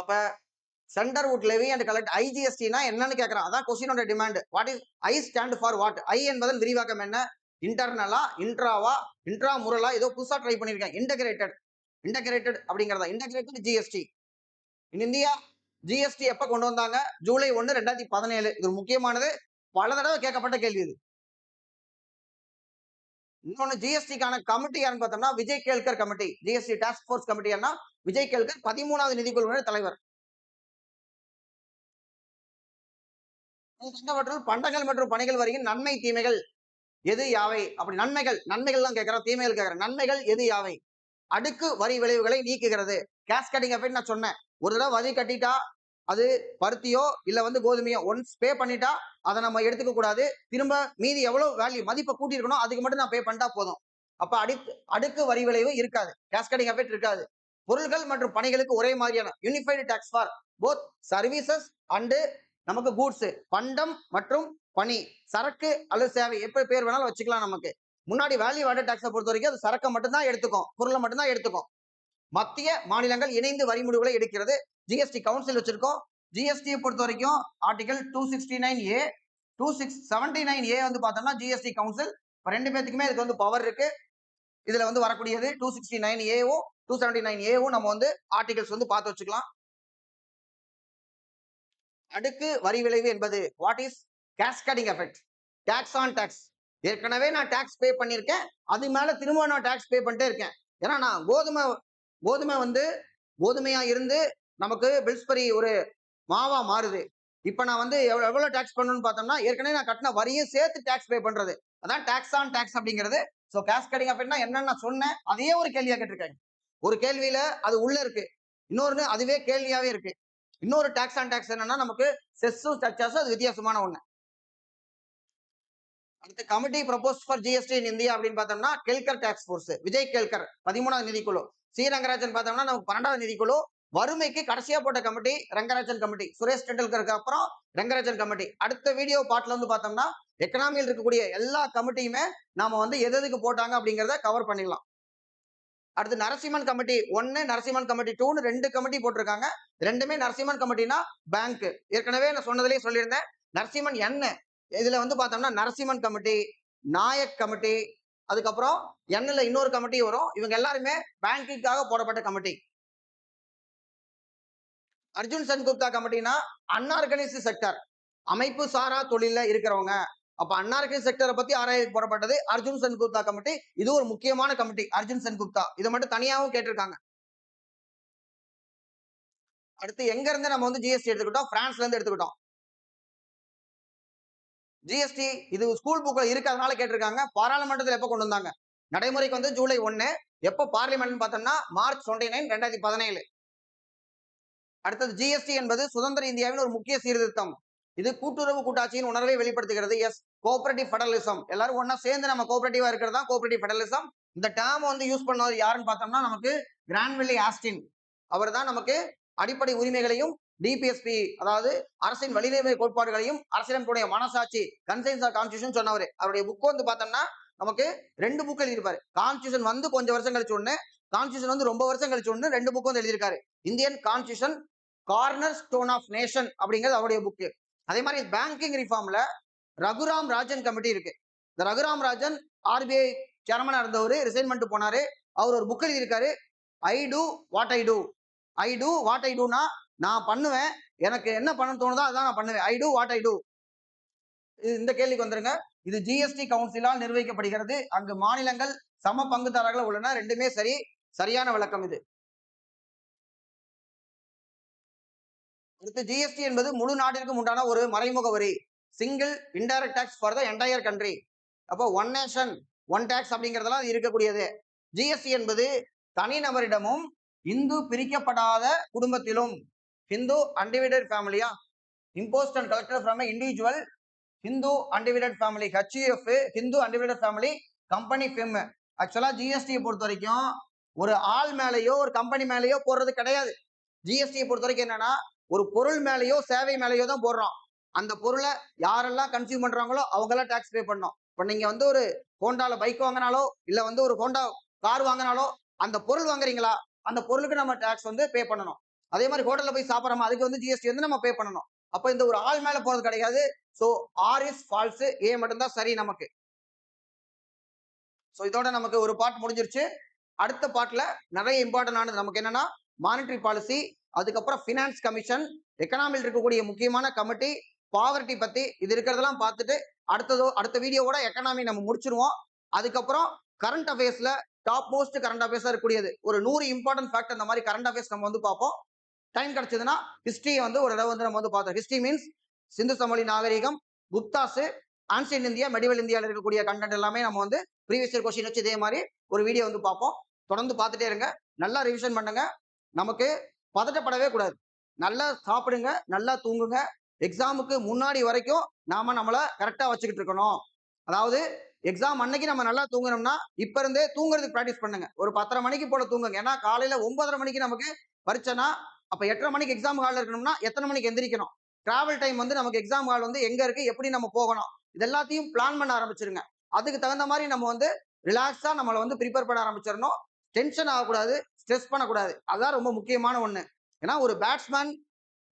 அப்ப centre would levy and collect ஐஜிஎஸ்டினா என்னன்னு கேட்கறான். அதான் கொஸ்டினோட demand. What is I stand for what? I என்பதன் விரிவாக்கம் என்ன? இன்டர்னலா, இன்ட்ராவா, இன்ட்ரா முரலா, ஏதோ புதுசா ட்ரை பண்ணிருக்கேன். இன்டகிரேட்டட், இன்டகிரேட்டட் அப்படிங்கறதா. Integrated GST. இந்தியா ஜிஎஸ்டி எப்ப கொண்டு வந்தாங்க? ஜூலை 1, 2017. இது முக்கியமானது, பல தடவை கேட்கப்பட்ட கேள்வி இது. இன்னொன்னு ஜிஎஸ்டிக்கான கமிட்டி யாருன்னு பார்த்தோம்னா Vijay Kelkar committee. GST task force committee Vijay Kelkar 13வது நிதிக்குழுவினர் தலைவர். பண்டங்கள் மற்றும் பணிகள் வரியின் நன்மை தீமைகள் எது யாவை? அப்படி நன்மைகள் தான் கேட்கிறோம், தீமைகள் கேட்கிறோம். நன்மைகள் எது யாவை? அடுக்கு வரி விளைவுகளை நீக்குகிறது. கேஸ்கேடிங் எஃபெக்ட் நான் சொன்னேன். ஒரு தடவை வரி கட்டிட்டா அது பருத்தியோ இல்ல வந்து கோதுமையோ ஒன்ஸ் பே பண்ணிட்டா அதை நம்ம எடுத்துக்க கூடாது. திரும்ப மீதி எவ்வளவு வேல்யூ மதிப்பை கூட்டி இருக்கணும் அதுக்கு மட்டும் நான் பே பண்ணிட்டா போதும். அப்ப அடுக்கு வரி விளைவு இருக்காது, கேஸ்கேடிங் எஃபெக்ட் இருக்காது. பொருட்கள் மற்றும் பணிகளுக்கு ஒரே மாதிரியான unified tax for both services and நமக்கு கூட்ஸ். பண்டம் மற்றும் பணி, சரக்கு அல்லது சேவை, எப்ப பேர் வேணாலும் வச்சுக்கலாம். நமக்கு முன்னாடி வேல்யூ ஆடட் டாக்ஸை பொறுத்த வரைக்கும் அது சரக்கை மட்டும்தான் எடுத்துக்கும், பொருளை மட்டும்தான் எடுத்துக்கும். மத்திய மாநிலங்கள் இணைந்து வரி முடிவுகளை எடுக்கிறது. ஜிஎஸ்டி கவுன்சில் வச்சிருக்கோம். ஜிஎஸ்டியை பொறுத்த வரைக்கும் ஆர்டிகல் 269A 279A வந்து பார்த்தோம்னா ஜிஎஸ்டி கவுன்சில் ரெண்டு பேத்துக்குமே இதுக்கு வந்து பவர் இருக்கு. இதுல வந்து வரக்கூடியது 269A-வும் 279A-வும் நம்ம வந்து ஆர்டிகல்ஸ் வந்து பார்த்து வச்சுக்கலாம். அடுக்கு வரி விளைவு என்பது what is cascading effect, tax on tax. ஏற்கனவே நான் டாக்ஸ் பே பண்ணிருக்கேன், அது மேல திரும்ப நான் டாக்ஸ் பே பண்ணிட்டே இருக்கேன். ஏன்னா நான் கோதுமை வந்து கோதுமையா இருந்து நமக்கு பில்ஸ்பரி ஒரு மாவா மாறுது. இப்ப நான் வந்து எவ்வளவு டாக்ஸ் பண்ணணும்னு பார்த்தோம்னா ஏற்கனவே நான் கட்டின வரியும் சேர்த்து டாக்ஸ் பே பண்றது. அதான் டாக்ஸ் ஆன் டாக்ஸ் அப்படிங்கிறது. சோ கேஸ்கேடிங் எஃபெக்ட்னா என்னன்னு நான் சொன்னேன், அதையே ஒரு கேள்வியா கேட்டிருக்காங்க. ஒரு கேள்வியில அது உள்ள இருக்கு, இன்னொரு அதுவே கேள்வியாவே இருக்கு. இன்னொரு டாக்ஸ் ஆன் டாக்ஸ் என்னன்னா நமக்கு செஸ்ஸும் சர்ச்சாஸும் அது வித்தியாசமான ஒண்ணு. அடுத்த committee propose for GST in India அப்படின்னு பார்த்தோம்னா கேல்கர் டாக்ஸ் ஃபோர்ஸ், விஜய் கேல்கர் 13வது நிதிக்குழு. சி ரங்கராஜன் பார்த்தோம்னா நமக்கு 12வது நிதிக்குழு. வறுமைக்கு கடைசியா போட்ட கமிட்டி ரங்கராஜன் கமிட்டி. சுரேஷ் டெண்டுல்கருக்கு அப்புறம் ரங்கராஜன் கமிட்டி. அடுத்த வீடியோ பாட்டுல வந்து பார்த்தோம்னா எக்கனாமியில் இருக்கக்கூடிய எல்லா கமிட்டியுமே நாம வந்து எதுக்கு போட்டாங்க அப்படிங்கிறத கவர் பண்ணிடலாம். அடுத்து நரசிம்மன் கமிட்டி 1, நரசிம்மன் கமிட்டி 2ன்னு 2 கமிட்டி போட்டிருக்காங்க. ரெண்டுமே நரசிம்மன் கமிட்டினா பேங்க். ஏற்கனவே நான் சொன்னதுலேயே சொல்லியிருந்தேன். நரசிம்மன் என்ன இதுல வந்து பார்த்தோம்னா நரசிம்மன் கமிட்டி, நாயக் கமிட்டி, அதுக்கப்புறம் எண்ணில் இன்னொரு கமிட்டி வரும். இவங்க எல்லாருமே பேங்கிங்காக போடப்பட்ட கமிட்டி. அர்ஜுன் சென்குப்தா கமிட்டினா அன்ஆர்கனைஸ்டு செக்டர், அமைப்பு சாரா தொழில இருக்கிறவங்க. அப்ப அன்ஆர்கனைஸ்டு செக்டரை பத்தி ஆராய்ச்சி போடப்பட்டது அர்ஜுன் சென்குப்தா கமிட்டி. இது ஒரு முக்கியமான கமிட்டி அர்ஜுன் சென்குப்தா. இதை மட்டும் தனியாகவும் கேட்டிருக்காங்க. அடுத்து எங்க இருந்து நம்ம வந்து ஜிஎஸ்டி எடுத்துக்கிட்டோம்? பிரான்ஸ்ல இருந்து எடுத்துக்கிட்டோம். ஜிஎஸ்டி இது ஸ்கூல் புக்ல இருக்கு, அதனால கேட்டிருக்காங்க. பாராளுமன்றத்தில் எப்ப கொண்டு வந்தாங்க? நடைமுறைக்கு வந்து ஜூலை 1. எப்போ பார்லிமெண்ட் பார்த்தோம்னா மார்ச் 29, 2017. அடுத்தது ஜிஎஸ்டி என்பது சுதந்திர இந்தியாவின் ஒரு முக்கிய சீர்திருத்தம். இது கூட்டுறவு கூட்டாட்சியின் உணர்வை வெளிப்படுத்துகிறது. Yes, cooperative federalism. எல்லாரும் ஒன்னா சேர்ந்து நம்ம கோஆபரேட்டிவா இருக்கிறது தான் கோஆபரேட்டிவ் ஃபெடரலிசம். இந்த டேர்ம் வந்து யூஸ் பண்ணவர் யாருன்னு பார்த்தோம்னா நமக்கு கிரான்வில்லி ஆஸ்டின். அவர் தான் நமக்கு அடிப்படை உரிமைகளையும் டிபிஎஸ்பி, அதாவது அரசின் வழிநெறிமுறை கோட்பாடுகளையும் அரசியலமைப்புடைய மனசாட்சி கன்சென்ஸ் ஆஃப் கான்ஸ்டிடியூஷன் சொன்னவர். அவருடைய புக் வந்து பார்த்தோம்னா நமக்கு 2 புக் எழுதியிருப்பாரு. கான்ஸ்டிடியூஷன் வந்து கொஞ்சம் வருஷம் கழிச்சு ஒண்ணு, கான்ஸ்டிடியூஷன் வந்து ரொம்ப வருஷம் கழிச்சு ஒண்ணு, 2 புக் வந்து எழுதியிருக்காரு. Indian constitution cornerstone of nation அப்படிங்கிறது அவருடைய புக்கு. அதே மாதிரி பேங்கிங் ரிஃபார்ம்ல ரகுராம் ராஜன் கமிட்டி இருக்கு. இந்த ரகுராம் ராஜன் ஆர்பிஐ சேர்மனா இருந்தவர், ரிசைன்மெண்ட் போனாரு. அவர் ஒரு புக் எழுதியிருக்காரு, I do what I do. I do what I டூனா நான் பண்ணுவேன், எனக்கு என்ன பண்ண தோணுதோ அதான் நான் பண்ணுவேன். ஐ டூ வாட் ஐ டூ. இந்த கேள்விக்கு வந்துருங்க. இது ஜிஎஸ்டி கவுன்சிலால் நிர்வகிக்கப்படுகிறது. அங்கு மாநிலங்கள் சம பங்குதாரர்கள் உள்ளன. ரெண்டுமே சரி, சரியான விளக்கம் இது. அடுத்து ஜிஎஸ்டி என்பது முழு நாட்டிற்கும் உண்டான ஒரு மறைமுக வரி. Single indirect tax for the entire country. அப்போ ஒன் நேஷன் ஒன் டாக்ஸ் அப்படிங்கிறதெல்லாம் இருக்கக்கூடியது. ஜிஎஸ்டி என்பது தனிநபரிடமும் இந்து பிரிக்கப்படாத குடும்பத்திலும், ஹிந்து அன்டிவைடட் ஃபேமிலியா, imposed and collected from individual Hindu undivided family, HUF, Hindu undivided family, company firm. ஆக்சுவலா ஜிஎஸ்டியை பொறுத்த வரைக்கும் ஒரு ஆள் மேலேயோ ஒரு கம்பெனி மேலேயோ போடுறது கிடையாது. ஜிஎஸ்டியை பொறுத்த வரைக்கும் என்னன்னா ஒரு பொருள் மேலேயோ சேவை மேலேயோ தான் போடுறோம். அந்த பொருளை யாரெல்லாம் கன்சியூம் பண்றாங்களோ அவங்க எல்லாம் டாக்ஸ் பே பண்ணோம். இப்ப நீங்க வந்து ஒரு ஹோண்டால பைக் வாங்கினாலோ இல்ல வந்து ஒரு ஹோண்டா கார் வாங்கினாலோ அந்த பொருள் வாங்குறீங்களா, அந்த பொருளுக்கு நம்ம டாக்ஸ் வந்து பே பண்ணணும். அதே மாதிரி ஹோட்டல்ல போய் சாப்பிட்றோமா, அதுக்கு வந்து ஜிஎஸ்டி வந்து நம்ம பே பண்ணணும். அப்ப இந்த ஒரு ஆள் மேல போறது கிடையாது. சோ ஆர் இஸ் ஃபால்ஸ், ஏ மட்டும்தான் சரி நமக்கு. சோ இதோட நமக்கு ஒரு பார்ட் முடிஞ்சிருச்சு. அடுத்த பார்ட்ல நிறைய இம்பார்ட்டன்ட் ஆனது நமக்கு என்னன்னா மானிட்டரி பாலிசி, அதுக்கப்புறம் பினான்ஸ் கமிஷன், எக்கனாமில் இருக்கக்கூடிய முக்கியமான கமிட்டி, பாவர்ட்டி பத்தி இது இருக்கிறதெல்லாம் பார்த்துட்டு அடுத்த வீடியோவோட எக்கனாமி நம்ம முடிச்சிருவோம். அதுக்கப்புறம் கரண்ட் அஃபேர்ஸ்ல டாப் மோஸ்ட் கரண்ட் அஃபேர்ஸா இருக்கக்கூடியது ஒரு 100 இம்பார்ட்டன்ட் ஃபேக்ட் அந்த மாதிரி கரண்ட் அஃபேர்ஸ் நம்ம வந்து பார்ப்போம். டைம் கிடைச்சதுன்னா ஹிஸ்டரியை வந்து ஒரு தடவை வந்து நம்ம வந்து பார்த்தோம். ஹிஸ்டரி மீன்ஸ் சிந்து சமவெளி நாகரிகம், குப்தாஸ், ஆன்சியன்ட் இந்தியா, மெடிவல் இந்தியாவில் இருக்கக்கூடிய கண்டென்ட் எல்லாமே நம்ம வந்து ப்ரீவியஸ் இயர் கொஸ்டின் வச்சு இதே மாதிரி ஒரு வீடியோ வந்து பார்ப்போம். தொடர்ந்து பார்த்துட்டே இருங்க, நல்லா ரிவிஷன் பண்ணுங்க. நமக்கு பதட்டப்படவே கூடாது. நல்லா சாப்பிடுங்க, நல்லா தூங்குங்க. எக்ஸாமுக்கு முன்னாடி வரைக்கும் நாம நம்மளை கரெக்டா வச்சுக்கிட்டு இருக்கணும். அதாவது எக்ஸாம் அன்னைக்கு நம்ம நல்லா தூங்கணும்னா இப்ப இருந்தே தூங்குறதுக்கு ப்ராக்டிஸ் பண்ணுங்க. ஒரு 10:30 மணிக்கு போல தூங்குங்க. ஏன்னா காலையில 9:30 மணிக்கு நமக்கு பரீட்சைனா அப்ப 8:30 மணிக்கு எக்ஸாம் ஹால் இருக்கணும்னா எத்தனை மணிக்கு எந்திரிக்கணும், டிராவல் டைம் வந்து நமக்கு எக்ஸாம் ஹால் வந்து எங்க இருக்கு, எப்படி நம்ம போகணும், இது எல்லாத்தையும் பிளான் பண்ண ஆரம்பிச்சிருங்க. அதுக்கு தகுந்த மாதிரி நம்ம வந்து ரிலாக்ஸா நம்மளை வந்து ப்ரிப்பேர் பண்ண ஆரம்பிச்சிடணும். டென்ஷன் ஆகக்கூடாது, ஸ்ட்ரெஸ் பண்ணக்கூடாது. அதுதான் ரொம்ப முக்கியமான ஒண்ணு. ஏன்னா ஒரு பேட்ஸ்மேன்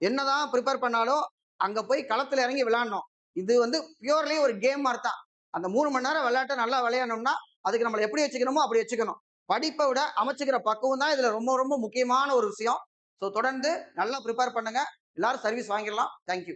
என்னதான் ப்ரிப்பேர் பண்ணாலும் அங்க போய் களத்துல இறங்கி விளையாடணும். இது வந்து பியூர்லி ஒரு கேம் மாதிரி தான். அந்த 3 மணி நேரம் விளையாட்டை நல்லா விளையாடணும்னா அதுக்கு நம்மளை எப்படி வச்சுக்கணுமோ அப்படி வச்சுக்கணும். படிப்பை விட அமைச்சுக்கிற பக்குவம் தான் இதுல ரொம்ப ரொம்ப முக்கியமான ஒரு விஷயம். ஸோ தொடர்ந்து நல்லா ப்ரிப்பேர் பண்ணுங்க. எல்லாரும் சர்வீஸ் வாங்கிடலாம். தேங்க்யூ.